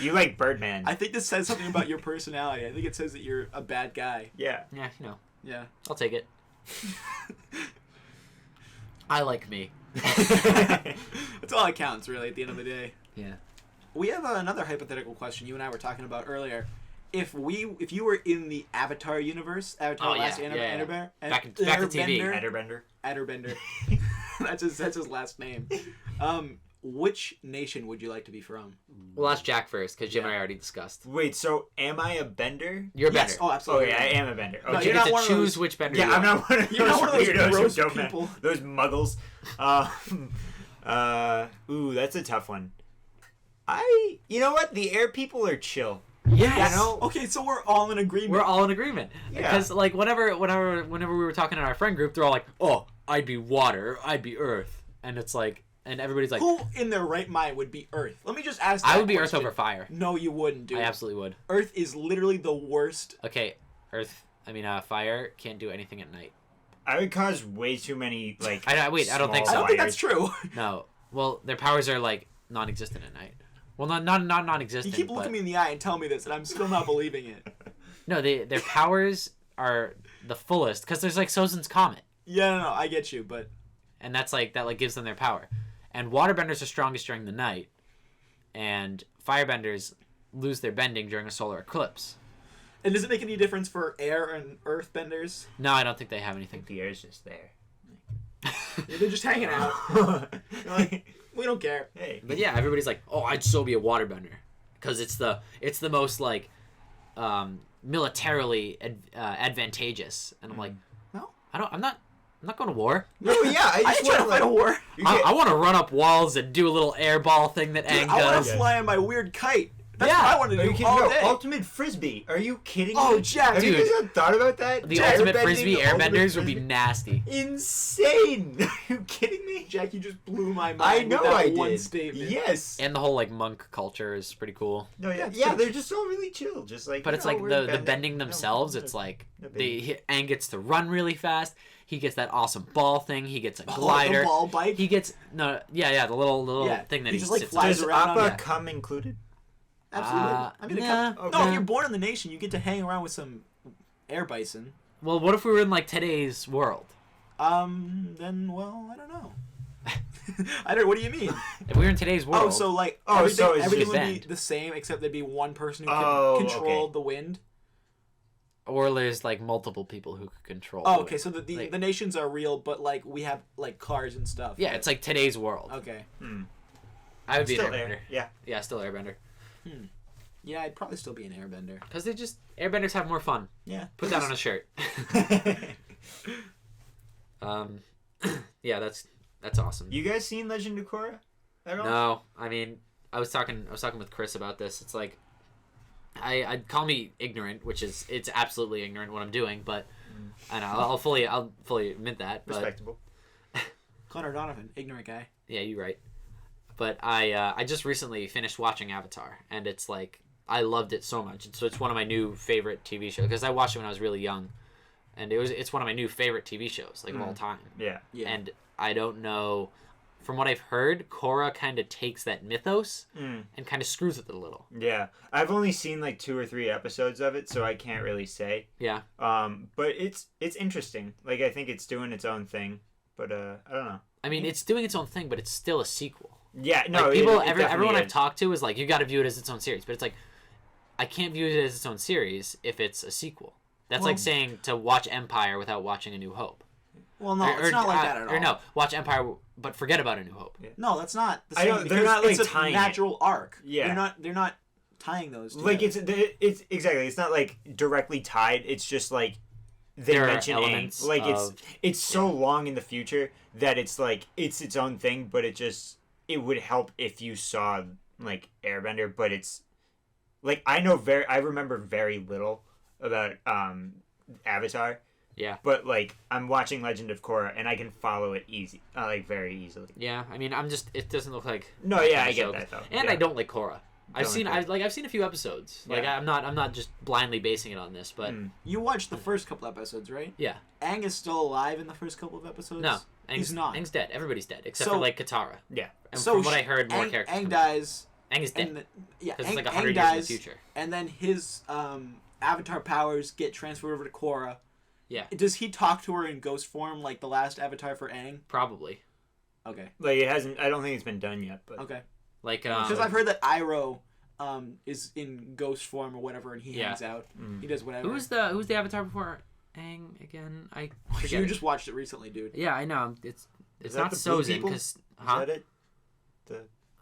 You like Birdman. I think this says something about your personality. I think it says that you're a bad guy. Yeah. Yeah, you know. Yeah. I'll take it. I like me. That's all that counts, really, at the end of the day. Yeah. We have another hypothetical question you and I were talking about earlier. If you were in the Avatar universe, Last Airbender, back to TV, Airbender. That's his last name. Which nation would you like to be from? Well, ask Jack first, because Jim and I already discussed. Wait, so am I a bender? You're a bender. Yes. Oh, absolutely. Oh, yeah, I am a bender. No, you get to choose which bender you are. I'm not one of those, you're not one of those weirdos gross people. Those muggles. Ooh, that's a tough one. You know what? The air people are chill. Yes. You know? Okay, so we're all in agreement. We're all in agreement. Yeah. Because like whenever we were talking in our friend group, they're all like, "Oh, I'd be water, I'd be earth," and it's like, and everybody's like, who in their right mind would be Earth? Let me just ask. I would be question. Earth over fire. No, you wouldn't, dude. I absolutely would. Earth is literally the worst. Okay, fire can't do anything at night. I would cause way too many like. I don't think so. I don't think that's true. No. Well, their powers are like non-existent at night. Well, not non-existent. You keep looking me in the eye and telling me this, and I'm still not believing it. No, their powers are the fullest because there's like Sozin's comet. Yeah, no, I get you, but and that gives them their power. And waterbenders are strongest during the night, and firebenders lose their bending during a solar eclipse. And does it make any difference for air and earth benders? No, I don't think they have anything. The air's just there. Yeah, they're just hanging out. Like, we don't care. Hey. But yeah, everybody's like, "Oh, I'd still be a waterbender," because it's the most like militarily advantageous. And I'm like, no, I'm not going to war. No, yeah, I just want to fight a war. I want to run up walls and do a little air ball thing that Aang I want does. to fly on my weird kite. That's what I want to do all day. Ultimate Frisbee. Are you kidding me? Oh, Jack, Have you dude. guys not thought about that? The ultimate frisbee airbenders would be nasty. Insane. Are you kidding me? Jack, you just blew my mind. I know with that I one did. statement. Yes. And the whole like monk culture is pretty cool. No, yeah, they're just all really chill. Just like, But it's like the bending themselves. It's like Aang gets to run really fast. He gets that awesome ball thing. He gets a glider. The ball bike. He gets the little thing that he just like sits flies on. around. Appa come included? Absolutely. Nah. No, if you're born in the nation, you get to hang around with some air bison. Well, what if we were in like today's world? Then I don't know. I don't. What do you mean? If we were in today's world. Oh, so like everything would be the same except there'd be one person who can control the wind. Or there's like multiple people who could control. Oh, okay. So the nations are real, but like we have like cars and stuff. Yeah, it's like today's world. Okay. I would be Still an airbender. Yeah, still airbender. Yeah, I'd probably still be an airbender. Because airbenders have more fun. Yeah. Put that on a shirt. Yeah, that's awesome. You guys seen Legend of Korra at all? No, I mean, I was talking with Chris about this. It's like, I'd call me ignorant, which it's absolutely ignorant what I'm doing, but and I'll fully admit that. But, respectable. Connor Donovan, ignorant guy. Yeah, you're right. But I just recently finished watching Avatar, and it's like I loved it so much. So it's one of my new favorite TV shows because I watched it when I was really young, and it's one of my new favorite TV shows of all time. Yeah. And I don't know, from what I've heard, Korra kind of takes that mythos and kind of screws with it a little. Yeah, I've only seen like 2 or 3 episodes of it, so I can't really say. Yeah. But it's interesting. Like I think it's doing its own thing, but I don't know. I mean, it's doing its own thing, but it's still a sequel. Yeah, no. Like everyone I've talked to is like, you got to view it as its own series, but it's like, I can't view it as its own series if it's a sequel. That's like saying to watch Empire without watching A New Hope. Well, no, it's not like that at all. Or no, watch Empire, but forget about A New Hope. Yeah. No, that's not the same. They're not like it's tying a natural arc. Yeah, they're not tying those together. Like it's exactly. It's not like directly tied. It's just like they there are mention Aang. elements Like of- it's so long in the future that it's like it's its own thing, but it would help if you saw like Airbender, but it's like I remember very little about Avatar. Yeah. But like I'm watching Legend of Korra and I can follow it very easily. Yeah, I mean, it doesn't look like. No, that yeah, kind I of get show. that though. And yeah. I don't like Korra. I've Don't seen like I've seen a few episodes. Like Yeah. I'm not just blindly basing it on this, but You watched the first couple episodes, right? yeah. Aang is still alive in the first couple of episodes. No, he's not. Aang's dead. Everybody's dead except So- for like Katara. Yeah. And So from what I heard, more Aang, characters. Aang come in. dies. Aang is dead. And yeah, Because it's like Aang 100 years in the dies, future. and then his Avatar powers get transferred over to Korra. Yeah. Does he talk to her in ghost form like the last Avatar for Aang? Probably. Okay. Like it hasn't. I don't think it's been done yet. But Okay. Like Because I've heard that Iroh is in ghost form or whatever, and he Yeah. hangs out. Mm. He does whatever. who's the Avatar before Aang again? I forget. You it. just watched it recently, dude. Yeah, I know. It's Is not that the blue Sozin people? because Is that it?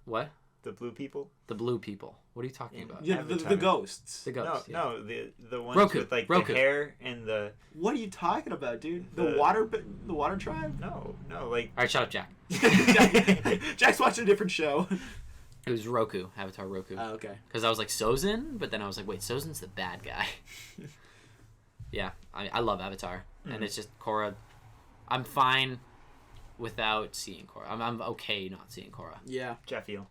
What? The blue people? The blue people. What are you talking about? Yeah, the Avatar. ghosts. The ghosts. yeah. No, the ones Roku. with like Roku. the hair and the What are you talking about, dude? The The- water tribe? no, like All right, shut up, Jack. Jack's watching a different show. It was Roku, Avatar Roku. Oh, okay. Because I was like Sozin, but then I was like, wait, Sozin's the bad guy. Yeah, I love Avatar, and it's just Korra. I'm fine without seeing Korra. I'm okay not seeing Korra Yeah. Jeffiel.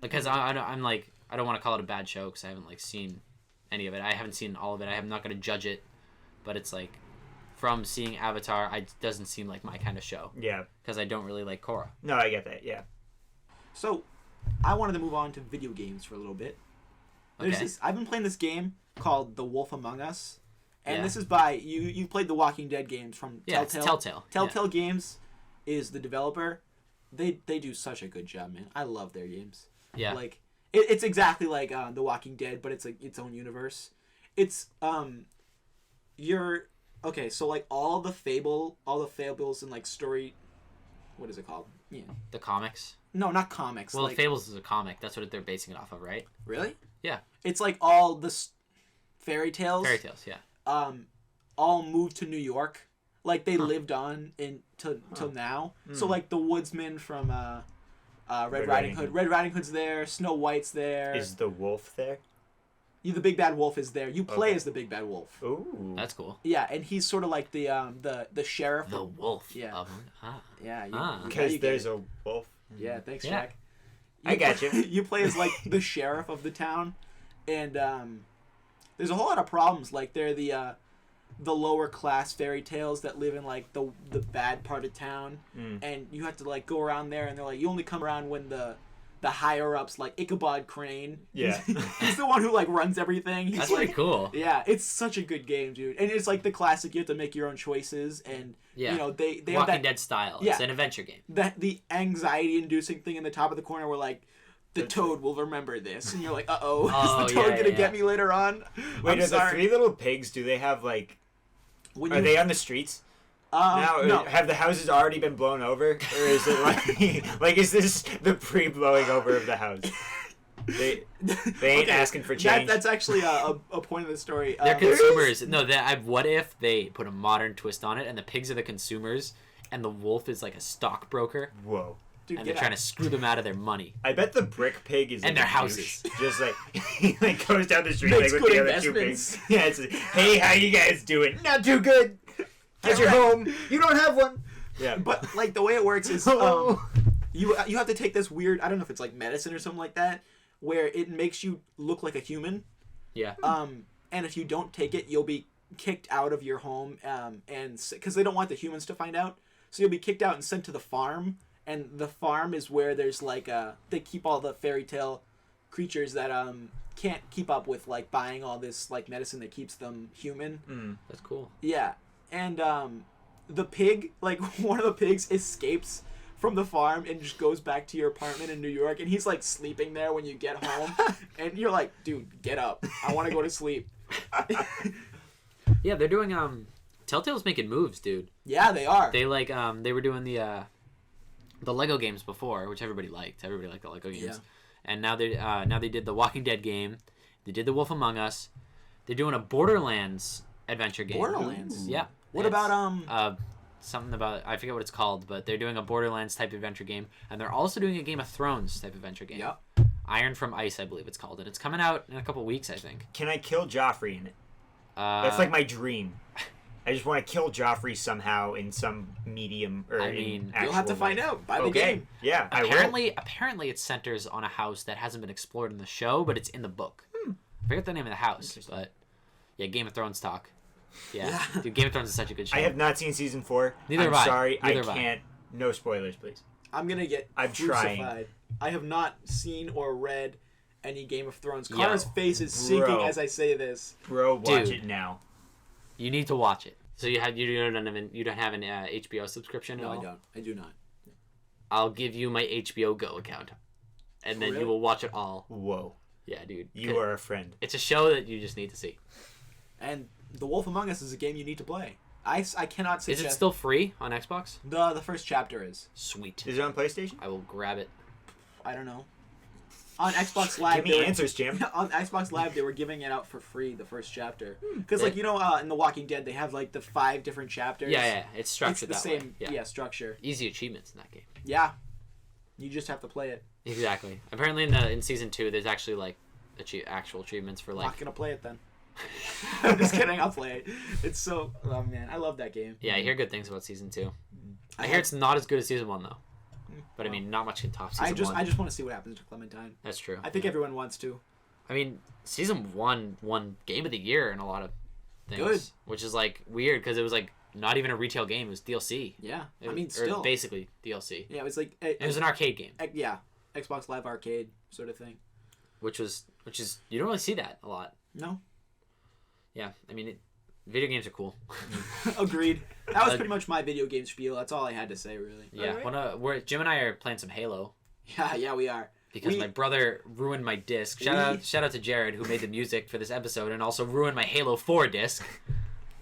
because I'm like I don't want to call it a bad show because I haven't like seen any of it. I haven't seen all of it. I'm not gonna judge it, but it's like from seeing Avatar, it doesn't seem like my kind of show Yeah. because I don't really like Korra. No, I get that. Yeah. So, I wanted to move on to video games for a little bit. Okay. I've been playing this game called The Wolf Among Us, and Yeah. this is by you played the Walking Dead games from Yeah, it's Telltale. Telltale. Telltale Games is the developer. They do such a good job, man. I love their games. Yeah. Like it's exactly like The Walking Dead, but it's like its own universe. It's you're okay. So like all the fables and like story, what is it called? Yeah. The comics. No, not comics. Well, like, Fables is a comic. That's what they're basing it off of, right? really? Yeah. It's like all the fairy tales. Fairy tales, yeah. All moved to New York. Like they lived on till now. So like the woodsman from Red Riding Hood. Red Riding Hood's there. Snow White's there. Is the wolf there? The Big Bad Wolf is there. You play Okay. as the Big Bad Wolf. Ooh. That's cool. Yeah, and he's sort of like the sheriff. The wolf. Yeah. Of, Yeah. Because you get there's it. a wolf. Yeah, thanks, Yeah. Jack. I got you. You play as like the sheriff of the town, and there's a whole lot of problems. Like they're the lower class fairy tales that live in like the bad part of town, and you have to like go around there, and they're like you only come around when the higher ups like Ichabod Crane. Yeah. He's the one who like runs everything. He's That's like, pretty cool. Yeah, it's such a good game, dude, and it's like the classic. You have to make your own choices, and Yeah. you know they have Walking that Dead style. Yeah. It's an adventure game. the anxiety-inducing thing in the top of the corner where like the toad will remember this, and you're like, Oh, is the toad yeah, gonna yeah. get me later on? Wait, I'm are the sorry. three little pigs? Do they have like? When Are they on the streets now? no. Have the houses already been blown over, or is it like like is this the pre-blowing over of the house? They ain't asking for change. That's actually a point of the story. They're consumers. No, what if they put a modern twist on it and the pigs are the consumers and the wolf is like a stockbroker Whoa. Dude, and get they're trying out. to screw them out of their money? I bet the brick pig is And like their a houses. douche. Just like he like goes down the street Makes like with good the other two investments. pigs. Yeah, it's like, hey, how you guys doing? Not too good. Get your home. You don't have one. Yeah. But like the way it works is Oh. you have to take this weird, I don't know if it's like medicine or something like that, where it makes you look like a human. Yeah. And if you don't take it, you'll be kicked out of your home, and because they don't want the humans to find out, so you'll be kicked out and sent to the farm. And the farm is where there's like they keep all the fairy tale creatures that can't keep up with like buying all this like medicine that keeps them human. That's cool. Yeah, and the pig, like one of the pigs, escapes from the farm and just goes back to your apartment in New York, and he's like sleeping there when you get home, and you're like, dude, get up, I want to go to sleep. Yeah, they're doing Telltale's making moves, dude. Yeah, they are. They like they were doing the Lego games before, which everybody liked. Everybody liked the Lego games. Yeah. And now they did the Walking Dead game. They did the Wolf Among Us. They're doing a Borderlands adventure game. Borderlands. Yeah. What about something about, I forget what it's called, but they're doing a Borderlands type adventure game, and they're also doing a Game of Thrones type adventure game. Yep. Iron from Ice, I believe it's called, and it's coming out in a couple weeks, I think. Can I kill Joffrey in it? That's like my dream. I just want to kill Joffrey somehow in some medium or you'll have to find out by the game. Yeah, Apparently it centers on a house that hasn't been explored in the show, but it's in the book. I forget the name of the house, but yeah, Game of Thrones talk. Yeah. Dude, Game of Thrones is such a good show. I have not seen season 4. Neither have I'm I. sorry, Neither I have I. can't. No spoilers, please. I'm gonna get trying. crucified. I have not seen or read any Game of Thrones. Yo, Connor's face is sinking as I say this. Bro, watch Dude. it now. You need to watch it. So you don't have an HBO subscription at No, all? I don't. I do not. I'll give you my HBO Go account, and then Really? you will watch it all. Whoa. Yeah, dude. You are a friend. It's a show that you just need to see. And The Wolf Among Us is a game you need to play. I cannot Is suggest... it still free on Xbox? The first chapter is. Sweet. Is it on PlayStation? I will grab it. I don't know. On Xbox Live, Give me answers, Jim. On Xbox Live, they were giving it out for free, the first chapter. Because, like, in The Walking Dead, they have, like, the 5 different chapters. Yeah, it's structured It's the that same, way. structure. Easy achievements in that game. Yeah. You just have to play it. Exactly. Apparently in season 2, there's actually, like, actual achievements for, like... Not gonna play it, then. I'm just kidding, I'll play it. It's so... Oh, man, I love that game. Yeah, I hear good things about season 2. I hear it's not as good as season 1, though. But, I mean, not much can top season 1. I just want to see what happens to Clementine. That's true. I think everyone wants to. I mean, season 1 won Game of the Year in a lot of things. Good. Which is, like, weird, because it was, like, not even a retail game. It was DLC. Yeah. Or Still. basically DLC. Yeah, it was like... It was an arcade game. Yeah. Xbox Live Arcade sort of thing. Which is... You don't really see that a lot. No. Yeah, I mean, video games are cool. Agreed. That was pretty much my video game spiel. That's all I had to say, really. Yeah, Alright. Jim and I are playing some Halo. Yeah, we are. Because my brother ruined my disc. Shout out to Jared, who made the music for this episode, and also ruined my Halo 4 disc.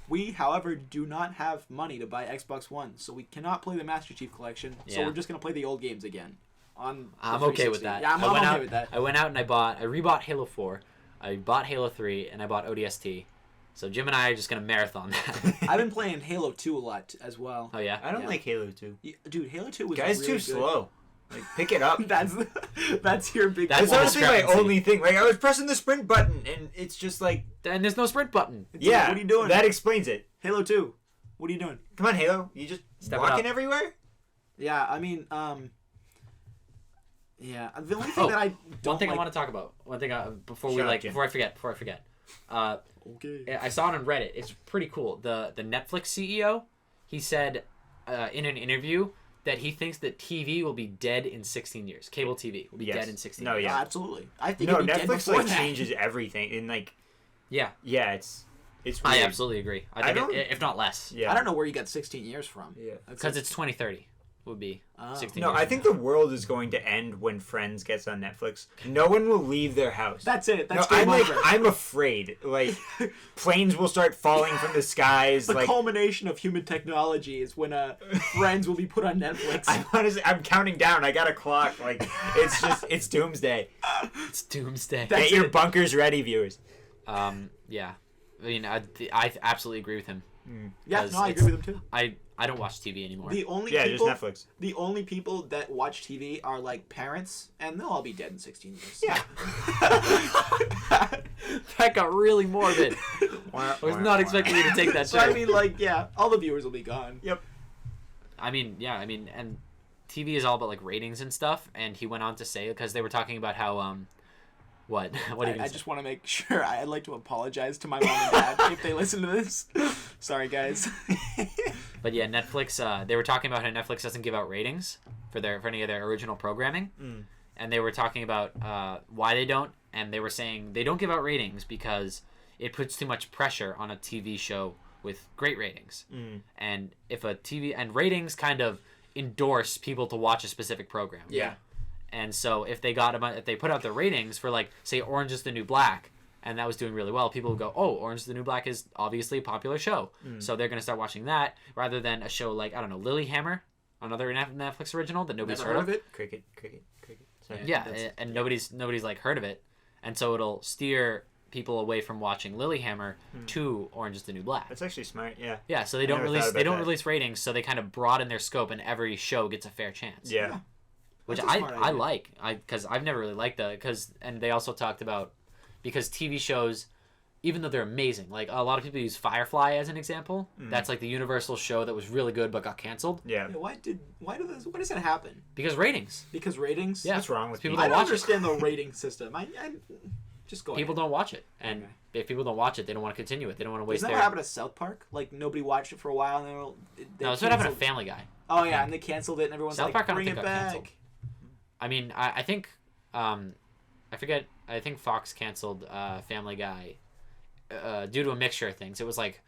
We, however, do not have money to buy Xbox One, so we cannot play the Master Chief Collection. So Yeah. we're just gonna play the old games again. I'm okay with that. Yeah, I'm okay with that. I went out and I rebought Halo 4, I bought Halo 3, and I bought ODST. So Jim and I are just gonna marathon that. I've been playing Halo 2 a lot as well. Oh yeah? I don't like Halo 2. Dude, Halo 2 was Guys, really too good. slow. Like, pick it up. That's your big. That's That's honestly my discrepancy. only thing. Like, I was pressing the sprint button, and it's just like... And there's no sprint button. Yeah, what are you doing? That explains it. Halo 2. What are you doing? Come on, Halo. You just Step it walking up. everywhere? Yeah, I mean, yeah. The only thing that I don't One thing like... I want to talk about. One thing before Shut up, Jim. before I forget. Okay. I saw it on Reddit. It's pretty cool. The Netflix CEO, he said in an interview that he thinks that TV will be dead in 16 years. Cable TV will be Yes. dead in 16 No, years. yeah. Absolutely. I think No, it'd be dead Netflix before like that. changes everything, and like Yeah. it's weird. I absolutely agree. I think don't- if not less. Yeah. I don't know where you got 16 years from. Yeah. Because it's 2030 would be 16 No, years. I think the world is going to end when Friends gets on Netflix. No one will leave their house. That's it. That's no, game I'm over. I'm afraid. Like planes will start falling from the skies. The like culmination of human technology is when Friends will be put on Netflix. I'm counting down. I got a clock. Like it's doomsday. It's doomsday. That's Get your it. bunkers ready, viewers. Yeah. I mean, I absolutely agree with him. Yeah, Because no, I agree with him too. I don't watch TV anymore. The only Yeah, people, just Netflix. The only people that watch TV are like parents, and they'll all be dead in 16 years. Yeah. That got really morbid. I was not expecting you to take that So I turn. mean, like, yeah, all the viewers will be gone. Yep. And TV is all about like ratings and stuff. And he went on to say, because they were talking about how what are you gonna I say? just want to make sure I'd like to apologize to my mom and dad if they listen to this. Sorry, guys. But yeah, Netflix. They were talking about how Netflix doesn't give out ratings for any of their original programming, and they were talking about why they don't, and they were saying they don't give out ratings because it puts too much pressure on a TV show with great ratings, and if a TV and ratings kind of endorse people to watch a specific program. Yeah. And so if they put out their ratings for like say Orange is the New Black, and that was doing really well, people would go, oh, Orange is the New Black is obviously a popular show. So they're going to start watching that rather than a show like, I don't know, Lilyhammer, another Netflix original that nobody's Never heard of. it. Cricket. Sorry. Yeah, and nobody's like heard of it. And so it'll steer people away from watching Lilyhammer to Orange is the New Black. That's actually smart. Yeah. Yeah, so they don't release ratings, so they kind of broaden their scope, and every show gets a fair chance. Yeah. Which I like, because I've never really liked and they also talked about, because TV shows, even though they're amazing, like a lot of people use Firefly as an example. That's like the Universal show that was really good but got canceled. Yeah. Why does that happen? Because ratings. Because ratings? Yeah. What's wrong with people? I don't Watch understand the rating system. I just go People ahead. don't watch it, and if people don't watch it, they don't want to continue it. They don't want to waste Doesn't their... that happen to South Park? Like, nobody watched it for a while, and No, that's what happened to Family Guy. Oh, yeah, and they canceled it, and everyone's South Park, like, I don't bring think it got back. canceled. I mean, I think, I forget, I think Fox canceled Family Guy due to a mixture of things. It was like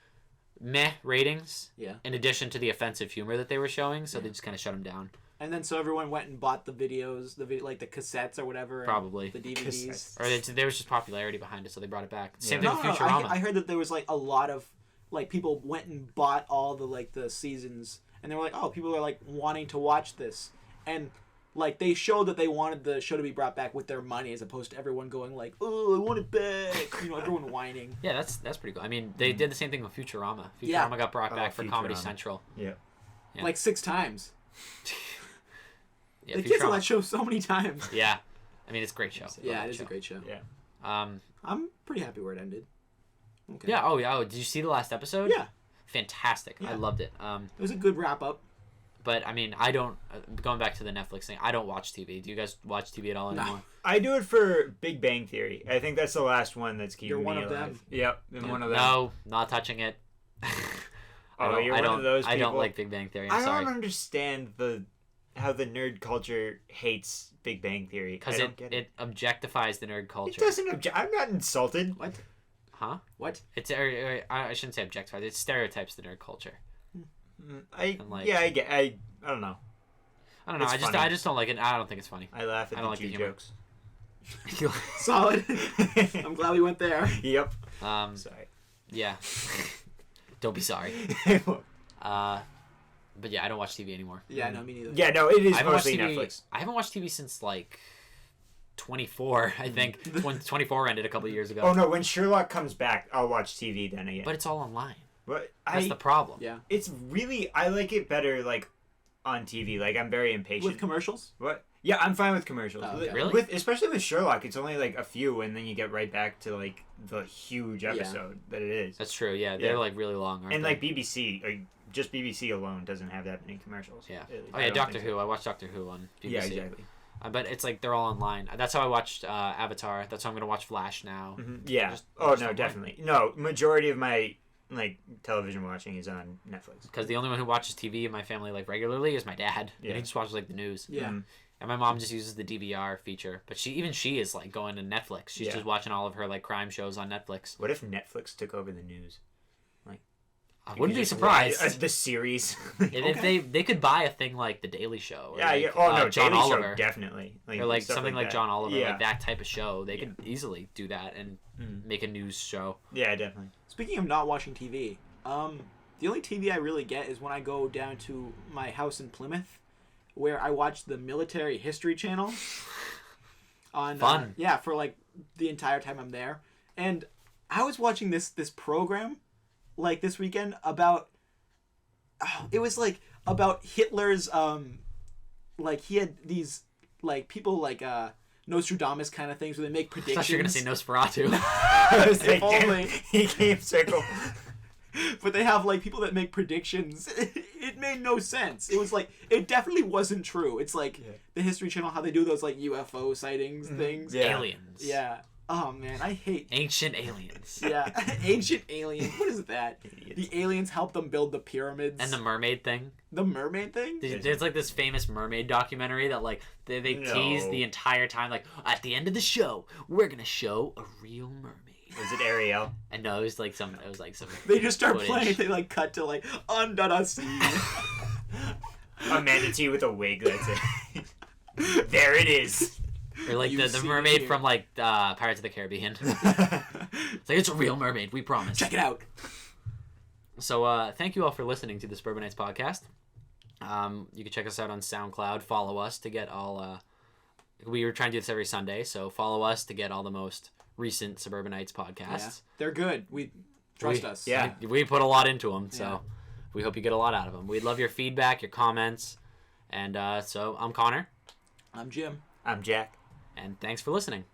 meh ratings, in addition to the offensive humor that they were showing, so they just kind of shut them down. And then so everyone went and bought the videos, like the cassettes or whatever. Probably. The DVDs. Or there was just popularity behind it, so they brought it back. Same thing with No, Futurama. I heard that there was like a lot of, like, people went and bought all the, like, the seasons, and they were like, oh, people are, like, wanting to watch this. And, like, they showed that they wanted the show to be brought back with their money, as opposed to everyone going like, oh, I want it back. You know, everyone whining. Yeah, that's pretty cool. I mean, they did the same thing with Futurama. Futurama got brought back for Comedy Central. Yeah. Like 6 times. Yeah, they canceled that show so many times. Yeah. I mean, it's a great show. Yeah, it is a great show. Yeah. I'm pretty happy where it ended. Okay. Yeah, oh, did you see the last episode? Yeah. Fantastic. Yeah. I loved it. It was a good wrap-up. But, I mean, I don't... going back to the Netflix thing, I don't watch TV. Do you guys watch TV at all anymore? I do it for Big Bang Theory. I think that's the last one that's keeping You're one me of alive. them. Yep, I'm one of them. No, not touching it. You're one of those people? I don't like Big Bang Theory. I'm I sorry. don't understand how the nerd culture hates Big Bang Theory. Because it objectifies the nerd culture. It doesn't I'm not insulted. What? Huh? What? It's I shouldn't say objectifies. It stereotypes the nerd culture. I don't know. I don't know. It's funny. I just don't like it. I don't think it's funny. I laugh at I the don't like Jew the humor. jokes. Solid. I'm glad we went there. Yep. Sorry. Yeah. Don't be sorry. But yeah, I don't watch TV anymore. Yeah, no, me neither. Yeah, no, it is I haven't watched mostly TV, Netflix. I haven't watched TV since like 24, I think. When 24 ended a couple of years ago. Oh no, when Sherlock comes back, I'll watch TV then again. But it's all online. But That's the problem. Yeah. It's really I like it better like on TV. Like I'm very impatient. With commercials? What? Yeah, I'm fine with commercials. Oh, okay. Really? Especially with Sherlock, it's only like a few, and then you get right back to like the huge episode that it is. That's true. Yeah, they're like really long, aren't And they? like BBC, just BBC alone doesn't have that many commercials. Yeah. I Oh yeah, don't Doctor think Who. so. I watched Doctor Who on BBC. Yeah, exactly. But it's like they're all online. That's how I watched Avatar. That's how I'm gonna watch Flash now. Yeah. Just Oh no, online. definitely. No, majority of my like television watching is on Netflix. Because the only one who watches TV in my family like regularly is my dad. Yeah. And he just watches like the news. Yeah. And my mom just uses the DVR feature. But she is like going to Netflix. She's just watching all of her like crime shows on Netflix. What if Netflix took over the news? I wouldn't be surprised. The series. If they could buy a thing like The Daily Show. Or Yeah, like, yeah. Oh no, John Daily Oliver. Show definitely. Or like stuff something like that. John Oliver, Yeah. like that type of show. They could easily do that and make a news show. Yeah, definitely. Speaking of not watching TV, the only TV I really get is when I go down to my house in Plymouth, where I watch the Military History Channel. On Fun. Yeah, for like the entire time I'm there, and I was watching this program, like this weekend about. It was like about Hitler's like he had these like people like Nostradamus kind of things where they make I predictions. thought you were gonna say Nosferatu. If only. He came circle. But they have like people that make predictions. It made no sense. It was like it definitely wasn't true. It's like the History Channel, how they do those like UFO sightings things. Yeah. Aliens. Yeah. Oh man, I hate. Ancient aliens. Yeah, ancient aliens. What is that? Idiots. The aliens helped them build the pyramids. And the mermaid thing. the mermaid thing. There's like this famous mermaid documentary that like they tease No. the entire time, like at the end of the show we're gonna show a real mermaid. Was it Ariel? And no, it was like some They just start footage. playing. They like cut to like under the sea. A manatee with a wig. That's it. There it is. Or like You've the seen it mermaid here. from like Pirates of the Caribbean. It's like it's a real mermaid, we promise. Check it out. So thank you all for listening to the Suburbanites Podcast. You can check us out on SoundCloud. Follow us to get all. We were trying to do this every Sunday, so follow us to get all the most recent Suburbanites podcasts. Yeah. They're good. Trust us. Yeah. We put a lot into them, so Yeah. we hope you get a lot out of them. We'd love your feedback, your comments, and so I'm Connor, I'm Jim. I'm Jack. and thanks for listening.